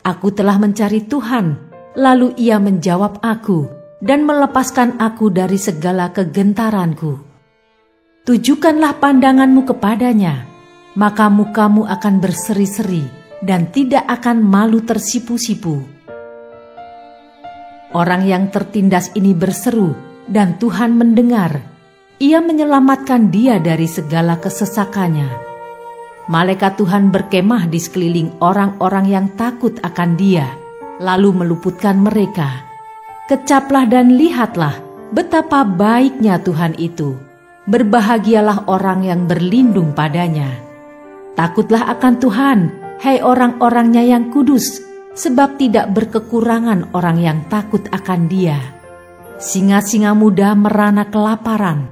Aku telah mencari Tuhan, lalu Ia menjawab aku dan melepaskan aku dari segala kegentaranku. Tujukanlah pandanganmu kepadanya, maka mukamu akan berseri-seri dan tidak akan malu tersipu-sipu. Orang yang tertindas ini berseru, dan Tuhan mendengar. Ia menyelamatkan dia dari segala kesesakannya. Malaikat Tuhan berkemah di sekeliling orang-orang yang takut akan Dia, lalu meluputkan mereka. Kecaplah dan lihatlah betapa baiknya Tuhan itu. Berbahagialah orang yang berlindung padanya. Takutlah akan Tuhan, hai orang-orangnya yang kudus, sebab tidak berkekurangan orang yang takut akan Dia. Singa-singa muda merana kelaparan,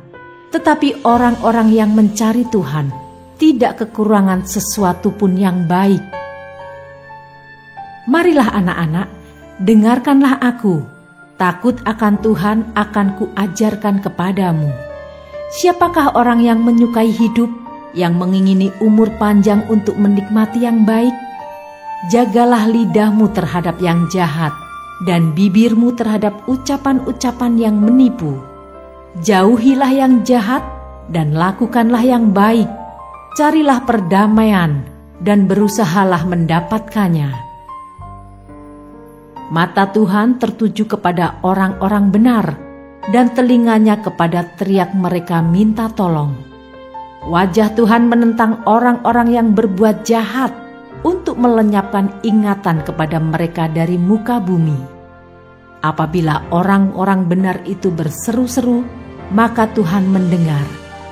tetapi orang-orang yang mencari Tuhan tidak kekurangan sesuatu pun yang baik. Marilah anak-anak, dengarkanlah aku. Takut akan Tuhan akan kuajarkan kepadamu. Siapakah orang yang menyukai hidup, yang mengingini umur panjang untuk menikmati yang baik? Jagalah lidahmu terhadap yang jahat, dan bibirmu terhadap ucapan-ucapan yang menipu. Jauhilah yang jahat, dan lakukanlah yang baik. Carilah perdamaian, dan berusahalah mendapatkannya. Mata Tuhan tertuju kepada orang-orang benar, dan telinganya kepada teriak mereka minta tolong. Wajah Tuhan menentang orang-orang yang berbuat jahat, untuk melenyapkan ingatan kepada mereka dari muka bumi. Apabila orang-orang benar itu berseru-seru, maka Tuhan mendengar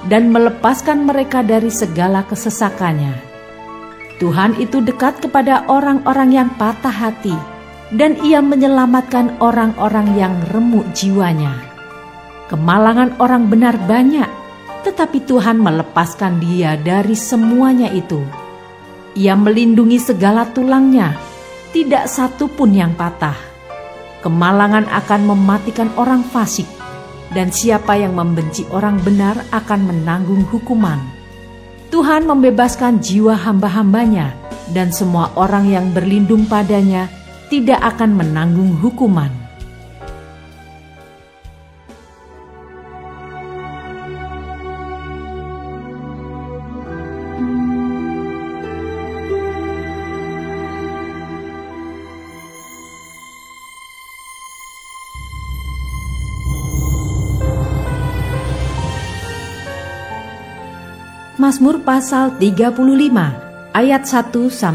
dan melepaskan mereka dari segala kesesakannya. Tuhan itu dekat kepada orang-orang yang patah hati, dan Ia menyelamatkan orang-orang yang remuk jiwanya. Kemalangan orang benar banyak, tetapi Tuhan melepaskan dia dari semuanya itu. Ia melindungi segala tulangnya, tidak satu pun yang patah. Kemalangan akan mematikan orang fasik, dan siapa yang membenci orang benar akan menanggung hukuman. Tuhan membebaskan jiwa hamba-hambanya, dan semua orang yang berlindung padanya tidak akan menanggung hukuman. Mazmur pasal 35 ayat 1-28.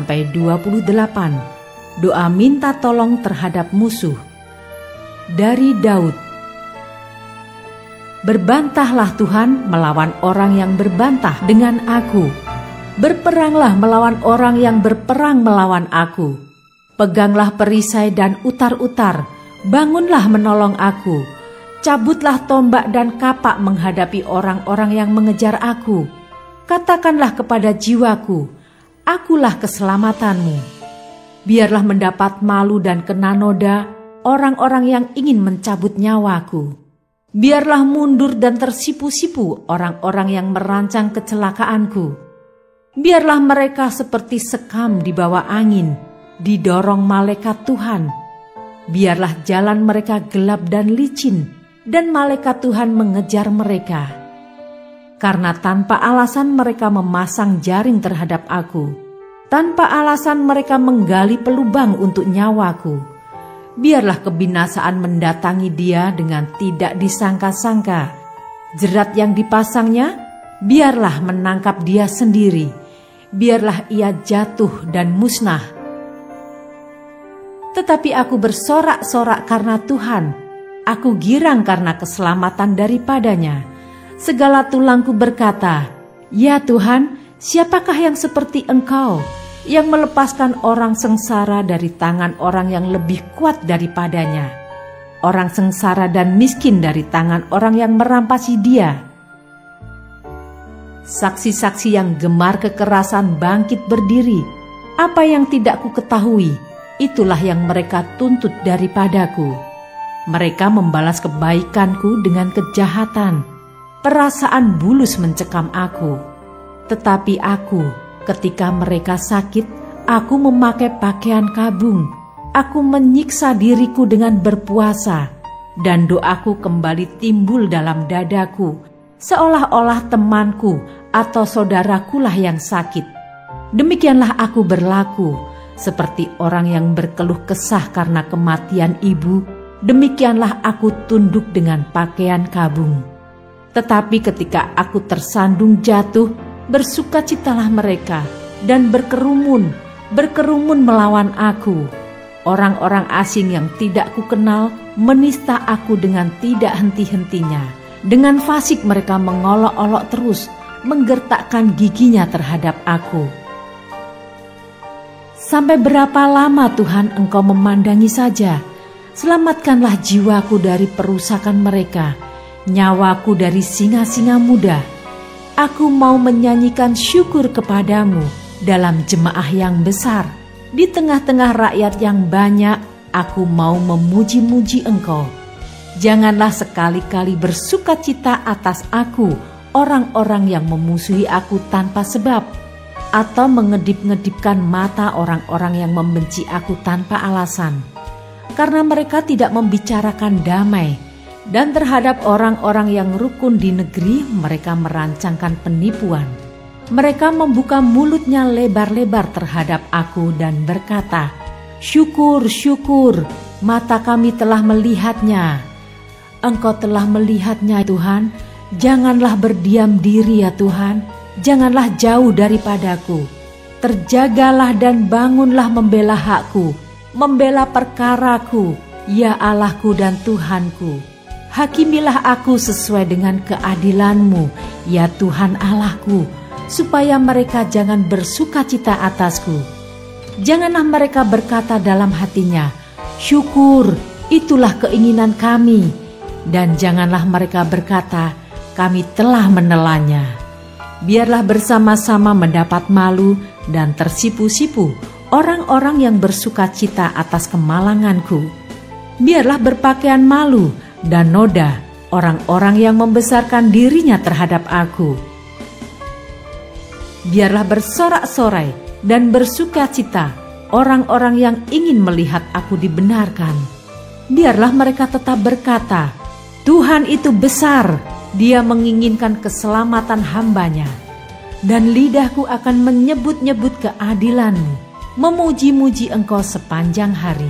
Doa minta tolong terhadap musuh. Dari Daud. Berbantahlah Tuhan melawan orang yang berbantah dengan aku. Berperanglah melawan orang yang berperang melawan aku. Peganglah perisai dan utar-utar, bangunlah menolong aku. Cabutlah tombak dan kapak menghadapi orang-orang yang mengejar aku. Katakanlah kepada jiwaku, akulah keselamatanmu. Biarlah mendapat malu dan kena noda orang-orang yang ingin mencabut nyawaku. Biarlah mundur dan tersipu-sipu orang-orang yang merancang kecelakaanku. Biarlah mereka seperti sekam di bawah angin, didorong malaikat Tuhan. Biarlah jalan mereka gelap dan licin, dan malaikat Tuhan mengejar mereka. Karena tanpa alasan mereka memasang jaring terhadap aku. Tanpa alasan mereka menggali pelubang untuk nyawaku. Biarlah kebinasaan mendatangi dia dengan tidak disangka-sangka. Jerat yang dipasangnya, biarlah menangkap dia sendiri. Biarlah ia jatuh dan musnah. Tetapi aku bersorak-sorak karena Tuhan. Aku girang karena keselamatan daripadanya. Segala tulangku berkata, "Ya Tuhan, siapakah yang seperti Engkau, yang melepaskan orang sengsara dari tangan orang yang lebih kuat daripadanya, orang sengsara dan miskin dari tangan orang yang merampasi dia?" Saksi-saksi yang gemar kekerasan bangkit berdiri. Apa yang tidak ku ketahui, itulah yang mereka tuntut daripadaku. Mereka membalas kebaikanku dengan kejahatan. Perasaan bulus mencekam aku. Tetapi aku, ketika mereka sakit, aku memakai pakaian kabung. Aku menyiksa diriku dengan berpuasa, dan doaku kembali timbul dalam dadaku, seolah-olah temanku atau saudarakulah yang sakit. Demikianlah aku berlaku, seperti orang yang berkeluh kesah karena kematian ibu. Demikianlah aku tunduk dengan pakaian kabung. Tetapi ketika aku tersandung jatuh, bersukacitalah mereka dan berkerumun melawan aku. Orang-orang asing yang tidak kukenal menista aku dengan tidak henti-hentinya. Dengan fasik mereka mengolok-olok terus, menggertakkan giginya terhadap aku. Sampai berapa lama Tuhan Engkau memandangi saja? Selamatkanlah jiwaku dari perusakan mereka, nyawaku dari singa-singa muda. Aku mau menyanyikan syukur kepadamu dalam jemaah yang besar. Di tengah-tengah rakyat yang banyak, aku mau memuji-muji Engkau. Janganlah sekali-kali bersukacita atas aku orang-orang yang memusuhi aku tanpa sebab, atau mengedip-ngedipkan mata orang-orang yang membenci aku tanpa alasan. Karena mereka tidak membicarakan damai, dan terhadap orang-orang yang rukun di negeri mereka merancangkan penipuan. Mereka membuka mulutnya lebar-lebar terhadap aku dan berkata, "Syukur, syukur, mata kami telah melihatnya." Engkau telah melihatnya Tuhan, janganlah berdiam diri ya Tuhan, janganlah jauh daripadaku. Terjagalah dan bangunlah membela hakku, membela perkaraku, ya Allahku dan Tuhanku. Hakimilah aku sesuai dengan keadilan-Mu, ya Tuhan Allahku, supaya mereka jangan bersukacita atasku. Janganlah mereka berkata dalam hatinya, "Syukur, itulah keinginan kami." Dan janganlah mereka berkata, "Kami telah menelannya." Biarlah bersama-sama mendapat malu dan tersipu-sipu orang-orang yang bersukacita atas kemalanganku. Biarlah berpakaian malu dan noda orang-orang yang membesarkan dirinya terhadap aku. Biarlah bersorak-sorai dan bersukacita orang-orang yang ingin melihat aku dibenarkan. Biarlah mereka tetap berkata, "Tuhan itu besar, Dia menginginkan keselamatan hamba-Nya." Dan lidahku akan menyebut-nyebut keadilan-Mu, memuji-muji Engkau sepanjang hari.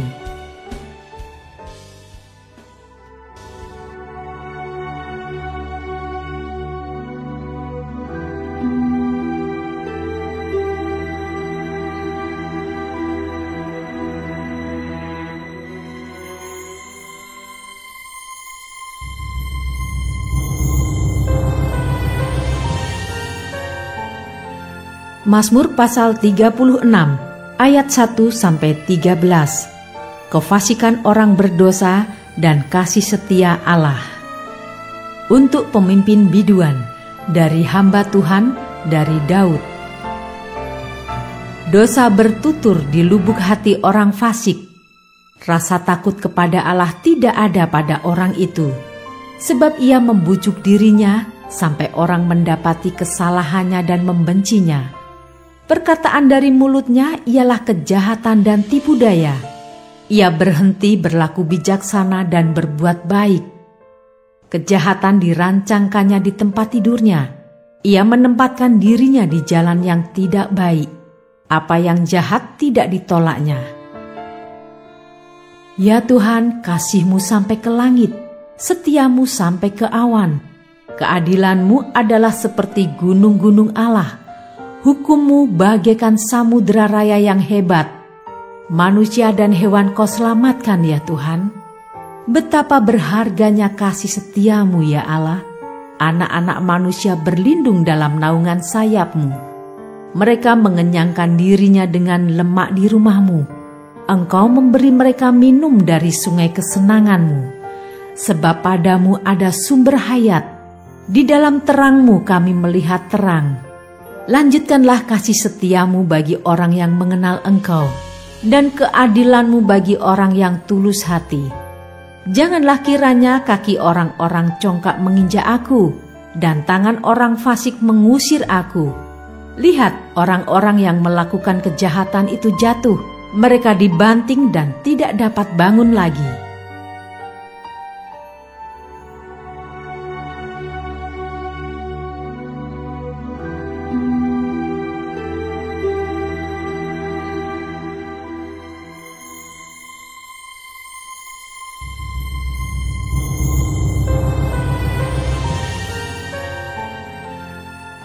Mazmur pasal 36 ayat 1-13. Kefasikan orang berdosa dan kasih setia Allah. Untuk pemimpin biduan, dari hamba Tuhan, dari Daud. Dosa bertutur di lubuk hati orang fasik. Rasa takut kepada Allah tidak ada pada orang itu, sebab ia membujuk dirinya sampai orang mendapati kesalahannya dan membencinya. Perkataan dari mulutnya ialah kejahatan dan tipu daya. Ia berhenti berlaku bijaksana dan berbuat baik. Kejahatan dirancangkannya di tempat tidurnya. Ia menempatkan dirinya di jalan yang tidak baik. Apa yang jahat tidak ditolaknya. Ya Tuhan, kasih-Mu sampai ke langit, setia-Mu sampai ke awan. Keadilan-Mu adalah seperti gunung-gunung Allah. Hukum-Mu bagaikan samudera raya yang hebat. Manusia dan hewan Kau selamatkan ya Tuhan. Betapa berharganya kasih setia-Mu ya Allah. Anak-anak manusia berlindung dalam naungan sayap-Mu. Mereka mengenyangkan dirinya dengan lemak di rumah-Mu. Engkau memberi mereka minum dari sungai kesenangan-Mu. Sebab padamu ada sumber hayat. Di dalam terang-Mu kami melihat terang. Lanjutkanlah kasih setia-Mu bagi orang yang mengenal Engkau, dan keadilan-Mu bagi orang yang tulus hati. Janganlah kiranya kaki orang-orang congkak menginjak aku, dan tangan orang fasik mengusir aku. Lihat, orang-orang yang melakukan kejahatan itu jatuh, mereka dibanting dan tidak dapat bangun lagi.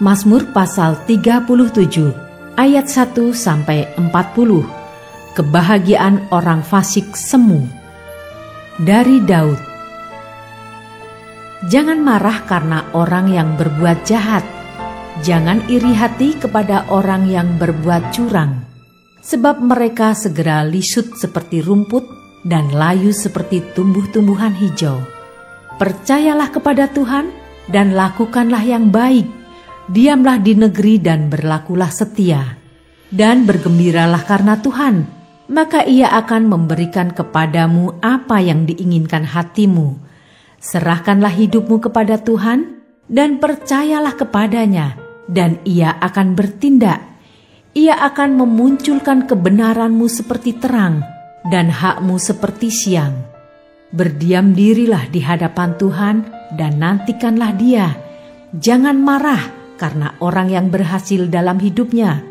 Mazmur pasal 37 ayat 1-40. Kebahagiaan orang fasik semu. Dari Daud. Jangan marah karena orang yang berbuat jahat. Jangan iri hati kepada orang yang berbuat curang. Sebab mereka segera lisut seperti rumput dan layu seperti tumbuh-tumbuhan hijau. Percayalah kepada Tuhan dan lakukanlah yang baik. Diamlah di negeri dan berlakulah setia, dan bergembiralah karena Tuhan, maka Ia akan memberikan kepadamu apa yang diinginkan hatimu. Serahkanlah hidupmu kepada Tuhan, dan percayalah kepadanya, dan Ia akan bertindak. Ia akan memunculkan kebenaranmu seperti terang, dan hakmu seperti siang. Berdiam dirilah di hadapan Tuhan, dan nantikanlah Dia. Jangan marah karena orang yang berhasil dalam hidupnya,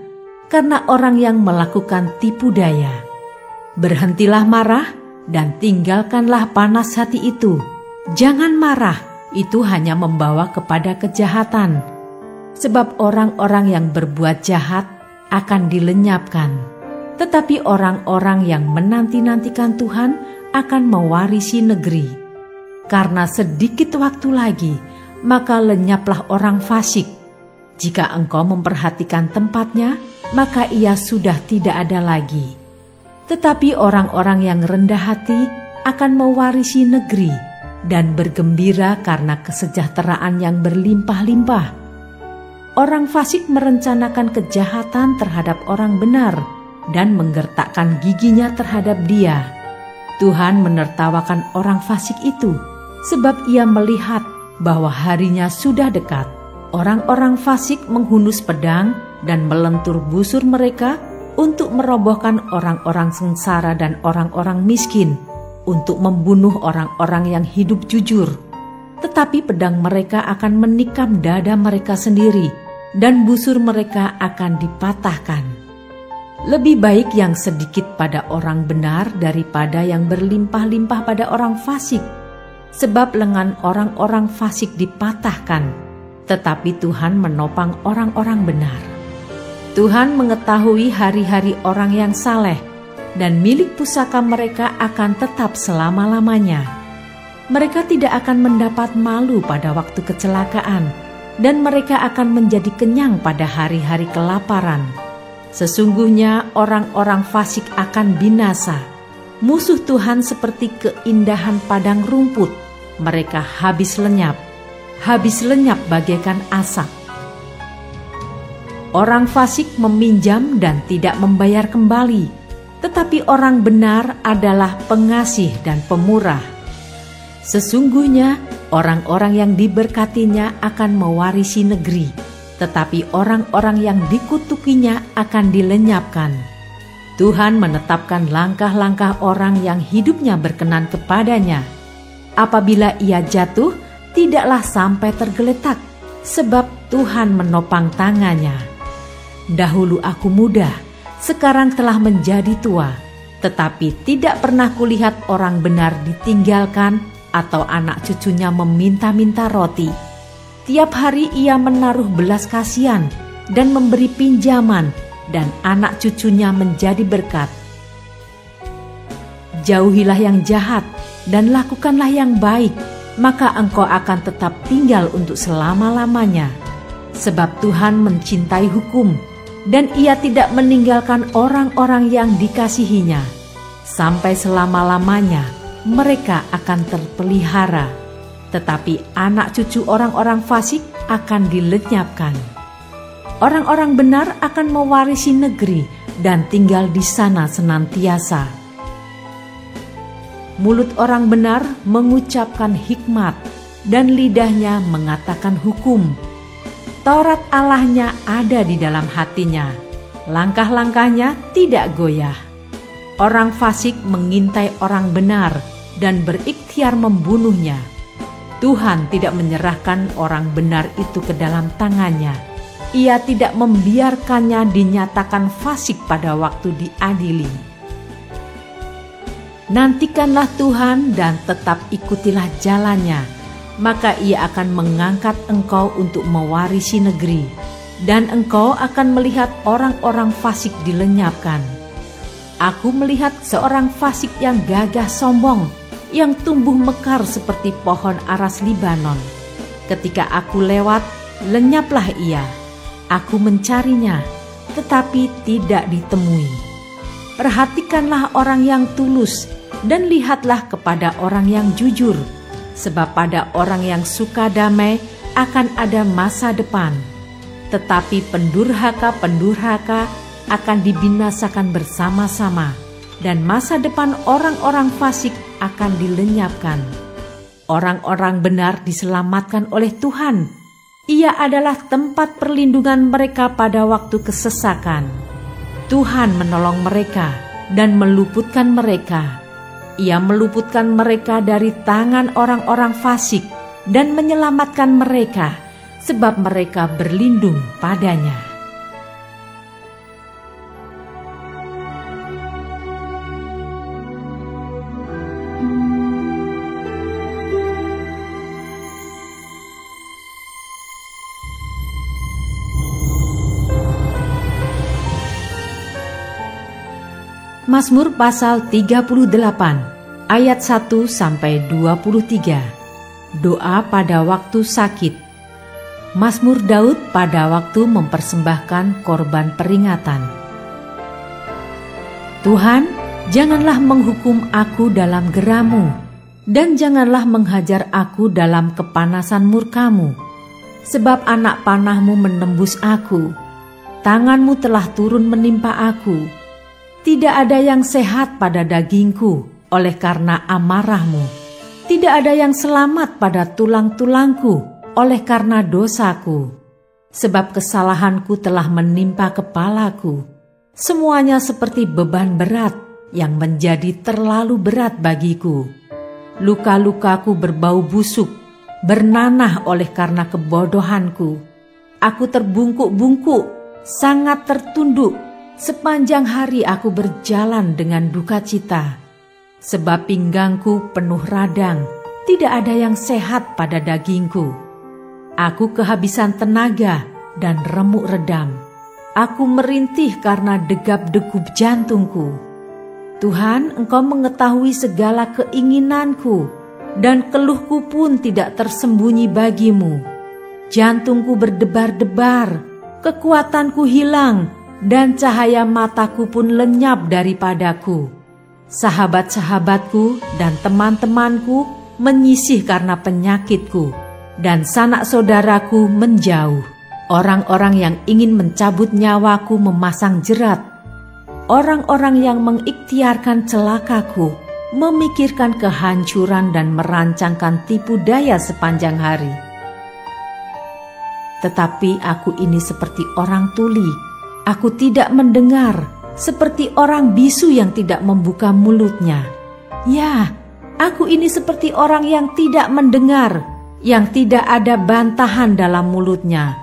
karena orang yang melakukan tipu daya. Berhentilah marah dan tinggalkanlah panas hati itu. Jangan marah, itu hanya membawa kepada kejahatan. Sebab orang-orang yang berbuat jahat akan dilenyapkan. Tetapi orang-orang yang menanti-nantikan Tuhan akan mewarisi negeri. Karena sedikit waktu lagi, maka lenyaplah orang fasik. Jika engkau memperhatikan tempatnya, maka ia sudah tidak ada lagi. Tetapi orang-orang yang rendah hati akan mewarisi negeri dan bergembira karena kesejahteraan yang berlimpah-limpah. Orang fasik merencanakan kejahatan terhadap orang benar dan menggertakkan giginya terhadap dia. Tuhan menertawakan orang fasik itu, sebab Ia melihat bahwa harinya sudah dekat. Orang-orang fasik menghunus pedang dan melentur busur mereka untuk merobohkan orang-orang sengsara dan orang-orang miskin, untuk membunuh orang-orang yang hidup jujur. Tetapi pedang mereka akan menikam dada mereka sendiri, dan busur mereka akan dipatahkan. Lebih baik yang sedikit pada orang benar daripada yang berlimpah-limpah pada orang fasik, sebab lengan orang-orang fasik dipatahkan, tetapi Tuhan menopang orang-orang benar. Tuhan mengetahui hari-hari orang yang saleh, dan milik pusaka mereka akan tetap selama-lamanya. Mereka tidak akan mendapat malu pada waktu kecelakaan, dan mereka akan menjadi kenyang pada hari-hari kelaparan. Sesungguhnya orang-orang fasik akan binasa. Musuh Tuhan seperti keindahan padang rumput. Mereka habis lenyap bagaikan asap. Orang fasik meminjam dan tidak membayar kembali, tetapi orang benar adalah pengasih dan pemurah. Sesungguhnya orang-orang yang diberkatinya akan mewarisi negeri, tetapi orang-orang yang dikutukinya akan dilenyapkan. Tuhan menetapkan langkah-langkah orang yang hidupnya berkenan kepadanya. Apabila ia jatuh, tidaklah sampai tergeletak, sebab Tuhan menopang tangannya. Dahulu aku muda, sekarang telah menjadi tua, tetapi tidak pernah kulihat orang benar ditinggalkan atau anak cucunya meminta-minta roti. Tiap hari ia menaruh belas kasihan dan memberi pinjaman, dan anak cucunya menjadi berkat. Jauhilah yang jahat dan lakukanlah yang baik, maka engkau akan tetap tinggal untuk selama-lamanya. Sebab Tuhan mencintai hukum, dan ia tidak meninggalkan orang-orang yang dikasihinya. Sampai selama-lamanya mereka akan terpelihara, tetapi anak cucu orang-orang fasik akan dilenyapkan. Orang-orang benar akan mewarisi negeri dan tinggal di sana senantiasa. Mulut orang benar mengucapkan hikmat, dan lidahnya mengatakan hukum. Taurat Allahnya ada di dalam hatinya, langkah-langkahnya tidak goyah. Orang fasik mengintai orang benar dan berikhtiar membunuhnya. Tuhan tidak menyerahkan orang benar itu ke dalam tangannya. Ia tidak membiarkannya dinyatakan fasik pada waktu diadili. Nantikanlah Tuhan dan tetap ikutilah jalannya, maka ia akan mengangkat engkau untuk mewarisi negeri, dan engkau akan melihat orang-orang fasik dilenyapkan. Aku melihat seorang fasik yang gagah sombong, yang tumbuh mekar seperti pohon aras Libanon. Ketika aku lewat, lenyaplah ia. Aku mencarinya, tetapi tidak ditemui. Perhatikanlah orang yang tulus, dan lihatlah kepada orang yang jujur, sebab pada orang yang suka damai akan ada masa depan. Tetapi pendurhaka akan dibinasakan bersama-sama, dan masa depan orang-orang fasik akan dilenyapkan. Orang-orang benar diselamatkan oleh Tuhan. Ia adalah tempat perlindungan mereka pada waktu kesesakan. Tuhan menolong mereka dan meluputkan mereka. Ia meluputkan mereka dari tangan orang-orang fasik dan menyelamatkan mereka, sebab mereka berlindung padanya. Mazmur pasal 38 ayat 1-23. Doa pada waktu sakit. Mazmur Daud pada waktu mempersembahkan korban peringatan. Tuhan, janganlah menghukum aku dalam geramu, dan janganlah menghajar aku dalam kepanasan murkamu. Sebab anak panahmu menembus aku, tanganmu telah turun menimpa aku. Tidak ada yang sehat pada dagingku oleh karena amarahmu. Tidak ada yang selamat pada tulang-tulangku oleh karena dosaku. Sebab kesalahanku telah menimpa kepalaku. Semuanya seperti beban berat yang menjadi terlalu berat bagiku. Luka-lukaku berbau busuk, bernanah oleh karena kebodohanku. Aku terbungkuk-bungkuk, sangat tertunduk. Sepanjang hari aku berjalan dengan duka cita, sebab pinggangku penuh radang, tidak ada yang sehat pada dagingku. Aku kehabisan tenaga dan remuk redam. Aku merintih karena degap-degup jantungku. Tuhan, Engkau mengetahui segala keinginanku, dan keluhku pun tidak tersembunyi bagimu. Jantungku berdebar-debar, kekuatanku hilang, dan cahaya mataku pun lenyap daripadaku. Sahabat-sahabatku dan teman-temanku menyisih karena penyakitku, dan sanak saudaraku menjauh. Orang-orang yang ingin mencabut nyawaku memasang jerat. Orang-orang yang mengikhtiarkan celakaku memikirkan kehancuran dan merancangkan tipu daya sepanjang hari. Tetapi aku ini seperti orang tuli. Aku tidak mendengar, seperti orang bisu yang tidak membuka mulutnya. Ya, aku ini seperti orang yang tidak mendengar, yang tidak ada bantahan dalam mulutnya.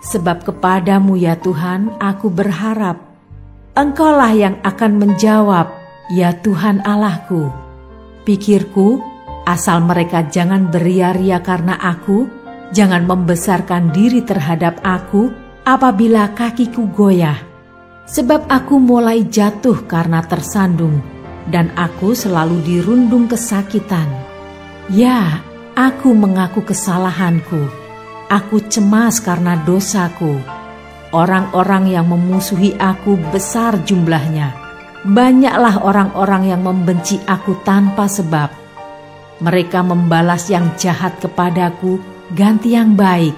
Sebab kepadamu ya Tuhan, aku berharap. Engkaulah yang akan menjawab, ya Tuhan Allahku. Pikirku, asal mereka jangan beria-ria karena aku, jangan membesarkan diri terhadap aku apabila kakiku goyah. Sebab aku mulai jatuh karena tersandung, dan aku selalu dirundung kesakitan. Ya, aku mengaku kesalahanku. Aku cemas karena dosaku. Orang-orang yang memusuhi aku besar jumlahnya. Banyaklah orang-orang yang membenci aku tanpa sebab. Mereka membalas yang jahat kepadaku, ganti yang baik.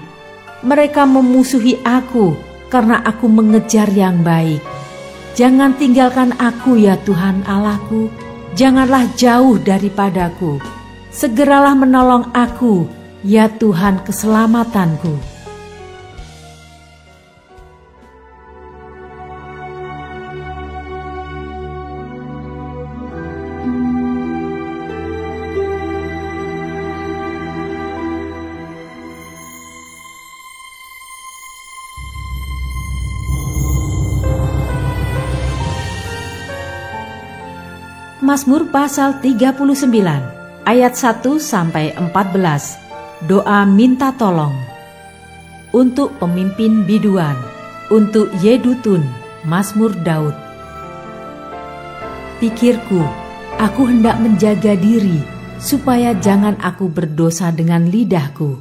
Mereka memusuhi aku karena aku mengejar yang baik. Jangan tinggalkan aku ya Tuhan Allahku. Janganlah jauh daripadaku. Segeralah menolong aku, ya Tuhan keselamatanku. Mazmur pasal 39 ayat 1-14. Doa minta tolong. Untuk pemimpin biduan, untuk Yedutun, Mazmur Daud. Pikirku, aku hendak menjaga diri, supaya jangan aku berdosa dengan lidahku.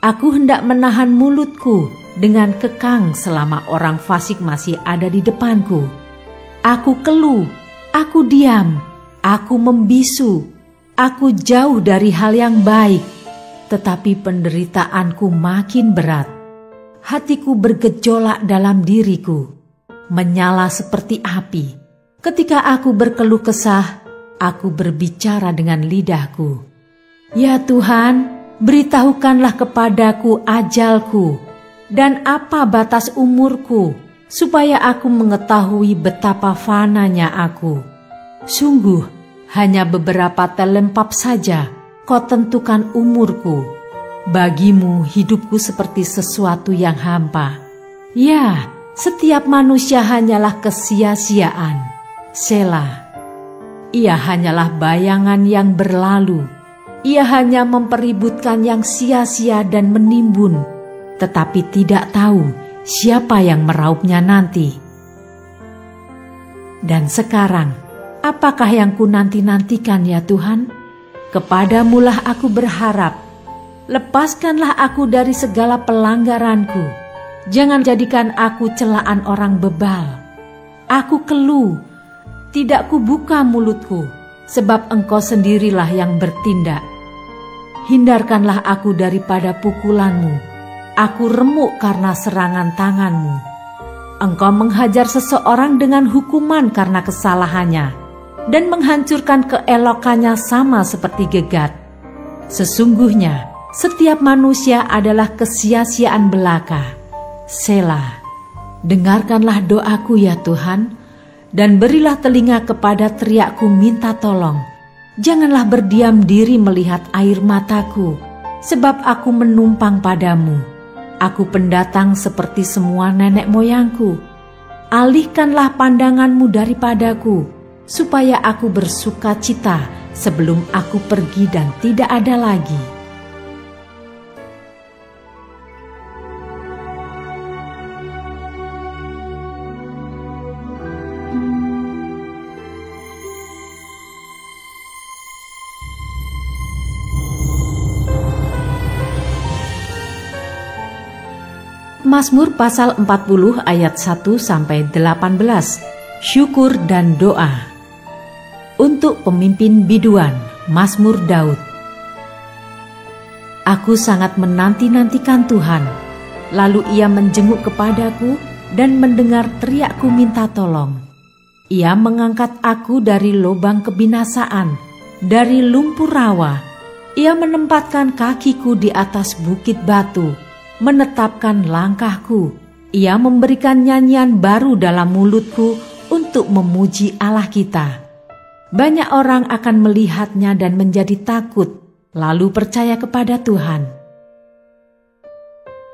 Aku hendak menahan mulutku dengan kekang selama orang fasik masih ada di depanku. Aku keluh, aku diam, aku membisu, aku jauh dari hal yang baik, tetapi penderitaanku makin berat. Hatiku bergejolak dalam diriku, menyala seperti api. Ketika aku berkeluh kesah, aku berbicara dengan lidahku. Ya Tuhan, beritahukanlah kepadaku ajalku, dan apa batas umurku, supaya aku mengetahui betapa fananya aku. Sungguh, hanya beberapa telempap saja kau tentukan umurku. Bagimu hidupku seperti sesuatu yang hampa. Ya, setiap manusia hanyalah kesia-siaan. Selah. Ia hanyalah bayangan yang berlalu. Ia hanya mempeributkan yang sia-sia dan menimbun, tetapi tidak tahu siapa yang meraupnya nanti. Dan sekarang, apakah yang ku nanti-nantikan ya Tuhan? Kepadamulah aku berharap. Lepaskanlah aku dari segala pelanggaranku. Jangan jadikan aku celaan orang bebal. Aku keluh, tidak kubuka mulutku, sebab Engkau sendirilah yang bertindak. Hindarkanlah aku daripada pukulanmu. Aku remuk karena serangan tanganmu. Engkau menghajar seseorang dengan hukuman karena kesalahannya, dan menghancurkan keelokannya sama seperti gegat. Sesungguhnya, setiap manusia adalah kesia-siaan belaka. Selah. Dengarkanlah doaku ya Tuhan, dan berilah telinga kepada teriakku minta tolong. Janganlah berdiam diri melihat air mataku, sebab aku menumpang padamu. Aku pendatang seperti semua nenek moyangku. Alihkanlah pandanganmu daripadaku, supaya aku bersuka cita sebelum aku pergi dan tidak ada lagi. Mazmur pasal 40 ayat 1-18. Syukur dan doa. Untuk pemimpin biduan, Mazmur Daud. Aku sangat menanti-nantikan Tuhan, lalu Ia menjenguk kepadaku dan mendengar teriakku minta tolong. Ia mengangkat aku dari lubang kebinasaan, dari lumpur rawa. Ia menempatkan kakiku di atas bukit batu, menetapkan langkahku. Ia memberikan nyanyian baru dalam mulutku untuk memuji Allah kita. Banyak orang akan melihatnya dan menjadi takut, lalu percaya kepada Tuhan.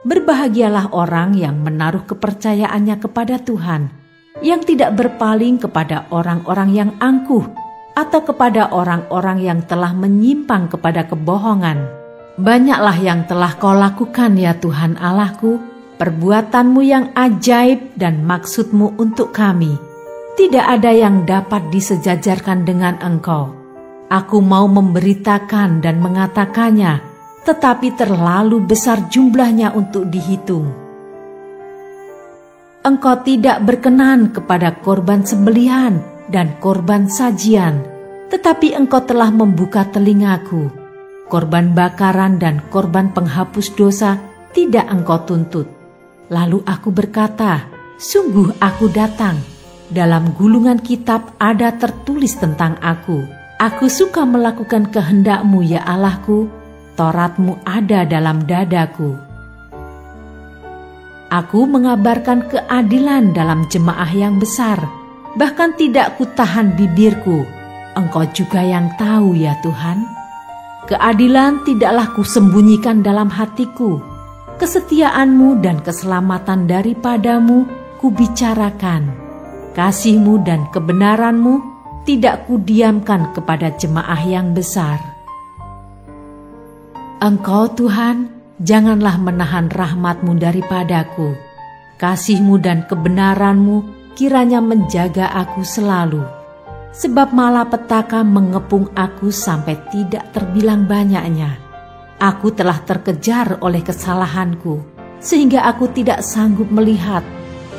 Berbahagialah orang yang menaruh kepercayaannya kepada Tuhan, yang tidak berpaling kepada orang-orang yang angkuh atau kepada orang-orang yang telah menyimpang kepada kebohongan. Banyaklah yang telah Kau lakukan ya Tuhan Allahku, perbuatanmu yang ajaib dan maksudmu untuk kami. Tidak ada yang dapat disejajarkan dengan Engkau. Aku mau memberitakan dan mengatakannya, tetapi terlalu besar jumlahnya untuk dihitung. Engkau tidak berkenan kepada korban sembelihan dan korban sajian, tetapi Engkau telah membuka telingaku. Korban bakaran dan korban penghapus dosa tidak Engkau tuntut. Lalu aku berkata, sungguh aku datang. Dalam gulungan kitab ada tertulis tentang aku. Aku suka melakukan kehendak-Mu ya Allahku, Taurat-Mu ada dalam dadaku. Aku mengabarkan keadilan dalam jemaah yang besar, bahkan tidak kutahan bibirku. Engkau juga yang tahu ya Tuhan. Keadilan tidaklah kusembunyikan dalam hatiku. Kesetiaan-Mu dan keselamatan daripada-Mu kubicarakan. Kasih-Mu dan kebenaran-Mu tidak kudiamkan kepada jemaah yang besar. Engkau Tuhan, janganlah menahan rahmat-Mu daripadaku. Kasih-Mu dan kebenaran-Mu kiranya menjaga aku selalu. Sebab malapetaka mengepung aku sampai tidak terbilang banyaknya. Aku telah terkejar oleh kesalahanku, sehingga aku tidak sanggup melihat.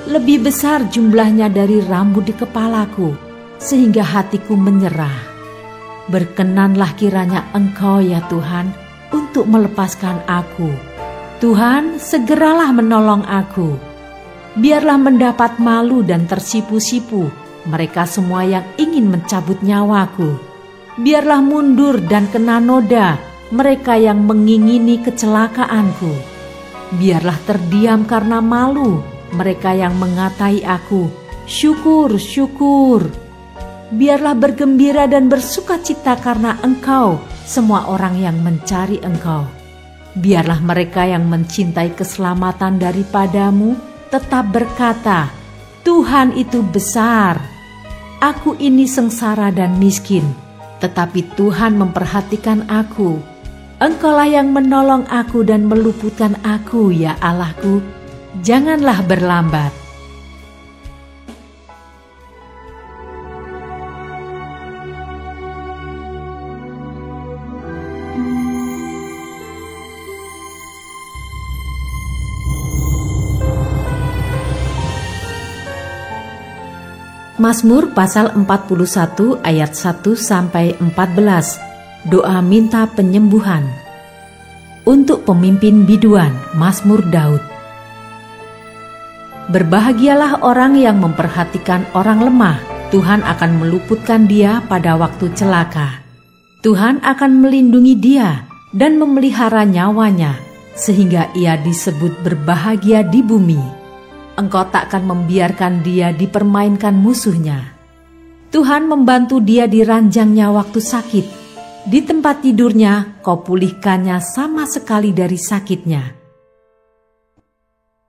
Lebih besar jumlahnya dari rambut di kepalaku, sehingga hatiku menyerah. Berkenanlah kiranya Engkau ya Tuhan, untuk melepaskan aku. Tuhan, segeralah menolong aku. Biarlah mendapat malu dan tersipu-sipu mereka semua yang ingin mencabut nyawaku. Biarlah mundur dan kena noda mereka yang mengingini kecelakaanku. Biarlah terdiam karena malu mereka yang mengatai aku, syukur, syukur. Biarlah bergembira dan bersukacita karena Engkau, semua orang yang mencari Engkau. Biarlah mereka yang mencintai keselamatan daripada-Mu tetap berkata, Tuhan itu besar. Aku ini sengsara dan miskin, tetapi Tuhan memperhatikan aku. Engkaulah yang menolong aku dan meluputkan aku ya Allahku. Janganlah berlambat. Mazmur pasal 41 ayat 1-14. Doa minta penyembuhan. Untuk pemimpin biduan, Mazmur Daud. Berbahagialah orang yang memperhatikan orang lemah. Tuhan akan meluputkan dia pada waktu celaka. Tuhan akan melindungi dia dan memelihara nyawanya, sehingga ia disebut berbahagia di bumi. Engkau takkan membiarkan dia dipermainkan musuhnya. Tuhan membantu dia di ranjangnya waktu sakit. Di tempat tidurnya Kau pulihkannya sama sekali dari sakitnya.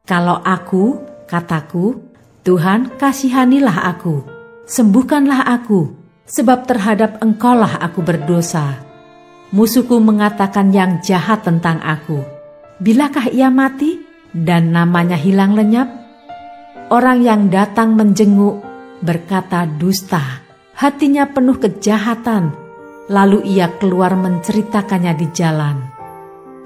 Kalau aku, kataku, Tuhan kasihanilah aku, sembuhkanlah aku, sebab terhadap Engkaulah aku berdosa. Musuhku mengatakan yang jahat tentang aku. Bilakah ia mati dan namanya hilang lenyap? Orang yang datang menjenguk berkata dusta, hatinya penuh kejahatan, lalu ia keluar menceritakannya di jalan.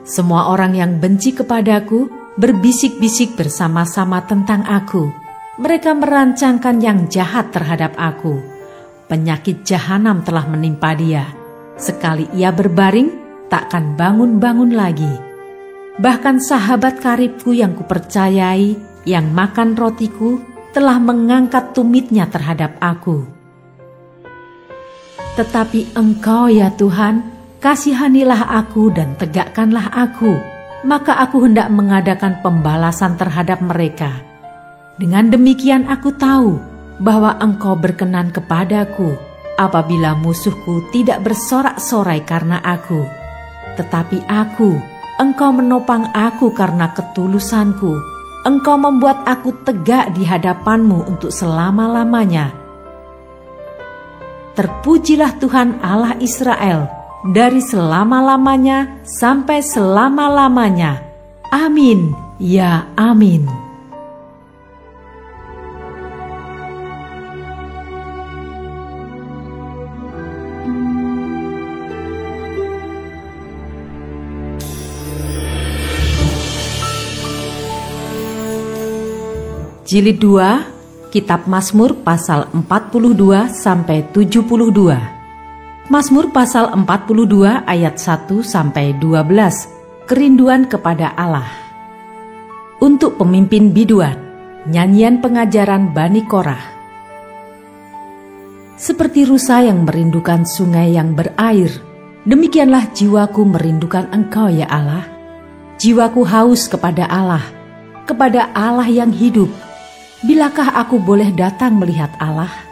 Semua orang yang benci kepadaku berbisik-bisik bersama-sama tentang aku. Mereka merancangkan yang jahat terhadap aku. Penyakit jahanam telah menimpa dia. Sekali ia berbaring, takkan bangun-bangun lagi. Bahkan sahabat karibku yang kupercayai, yang makan rotiku, telah mengangkat tumitnya terhadap aku. Tetapi Engkau ya Tuhan, kasihanilah aku dan tegakkanlah aku, maka aku hendak mengadakan pembalasan terhadap mereka. Dengan demikian aku tahu bahwa Engkau berkenan kepadaku apabila musuhku tidak bersorak-sorai karena aku. Tetapi Engkau menopang aku karena ketulusanku. Engkau membuat aku tegak di hadapan-Mu untuk selama-lamanya. Terpujilah Tuhan Allah Israel dari selama-lamanya sampai selama-lamanya. Amin, ya amin. Jilid 2, Kitab Mazmur pasal 42 sampai 72. Mazmur pasal 42 ayat 1 sampai 12. Kerinduan kepada Allah. Untuk pemimpin biduan, nyanyian pengajaran Bani Korah. Seperti rusa yang merindukan sungai yang berair, demikianlah jiwaku merindukan Engkau ya Allah. Jiwaku haus kepada Allah yang hidup. Bilakah aku boleh datang melihat Allah?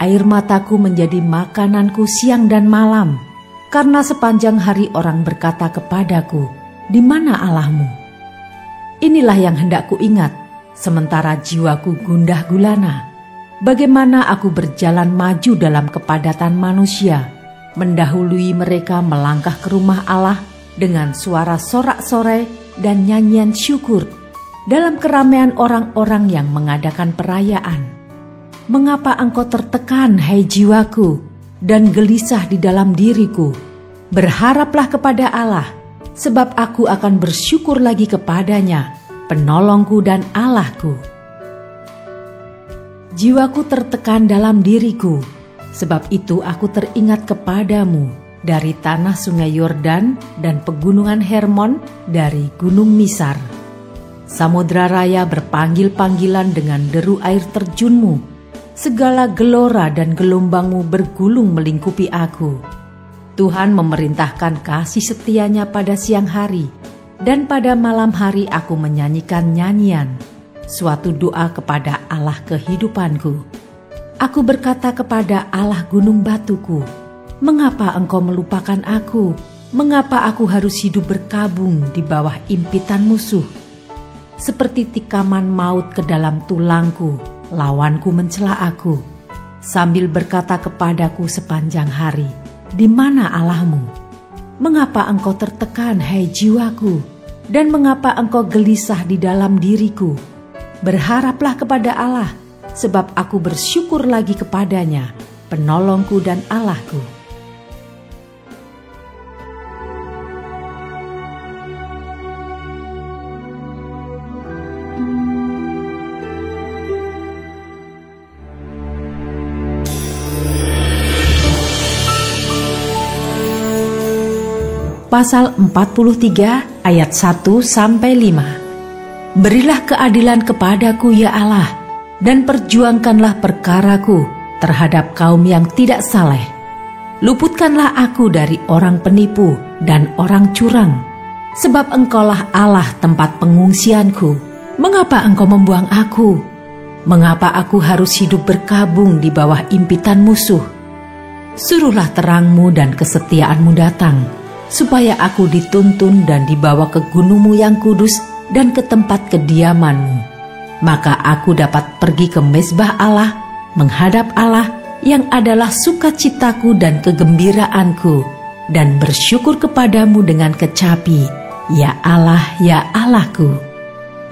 Air mataku menjadi makananku siang dan malam, karena sepanjang hari orang berkata kepadaku, "Di mana Allahmu?" Inilah yang hendak ku ingat, sementara jiwaku gundah gulana. Bagaimana aku berjalan maju dalam kepadatan manusia, mendahului mereka melangkah ke rumah Allah dengan suara sorak-sorai dan nyanyian syukur, dalam keramaian orang-orang yang mengadakan perayaan. Mengapa engkau tertekan, hai jiwaku, dan gelisah di dalam diriku? Berharaplah kepada Allah, sebab aku akan bersyukur lagi kepadanya, penolongku dan Allahku. Jiwaku tertekan dalam diriku, sebab itu aku teringat kepadamu dari tanah sungai Yordan dan pegunungan Hermon, dari gunung Misar. Samudra raya berpanggil-panggilan dengan deru air terjunmu. Segala gelora dan gelombangmu bergulung melingkupi aku. Tuhan memerintahkan kasih setianya pada siang hari, dan pada malam hari aku menyanyikan nyanyian, suatu doa kepada Allah kehidupanku. Aku berkata kepada Allah gunung batuku, "Mengapa engkau melupakan aku? Mengapa aku harus hidup berkabung di bawah impitan musuh? Seperti tikaman maut ke dalam tulangku, lawanku mencela aku, sambil berkata kepadaku sepanjang hari, 'Di mana Allahmu?' Mengapa engkau tertekan, hai jiwaku, dan mengapa engkau gelisah di dalam diriku? Berharaplah kepada Allah, sebab aku bersyukur lagi kepadanya, penolongku dan Allahku." Pasal 43 ayat 1 sampai 5. Berilah keadilan kepadaku ya Allah, dan perjuangkanlah perkaraku terhadap kaum yang tidak saleh. Luputkanlah aku dari orang penipu dan orang curang, sebab Engkaulah Allah tempat pengungsianku. Mengapa Engkau membuang aku? Mengapa aku harus hidup berkabung di bawah impitan musuh? Suruhlah terang-Mu dan kesetiaan-Mu datang, supaya aku dituntun dan dibawa ke gunung-Mu yang kudus dan ke tempat kediaman-Mu. Maka aku dapat pergi ke mezbah Allah, menghadap Allah yang adalah sukacitaku dan kegembiraanku, dan bersyukur kepadamu dengan kecapi, ya Allah, ya Allahku.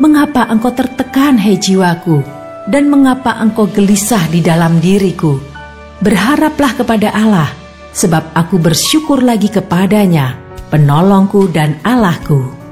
Mengapa engkau tertekan, hai jiwaku, dan mengapa engkau gelisah di dalam diriku? Berharaplah kepada Allah, sebab aku bersyukur lagi kepadanya, penolongku dan Allahku.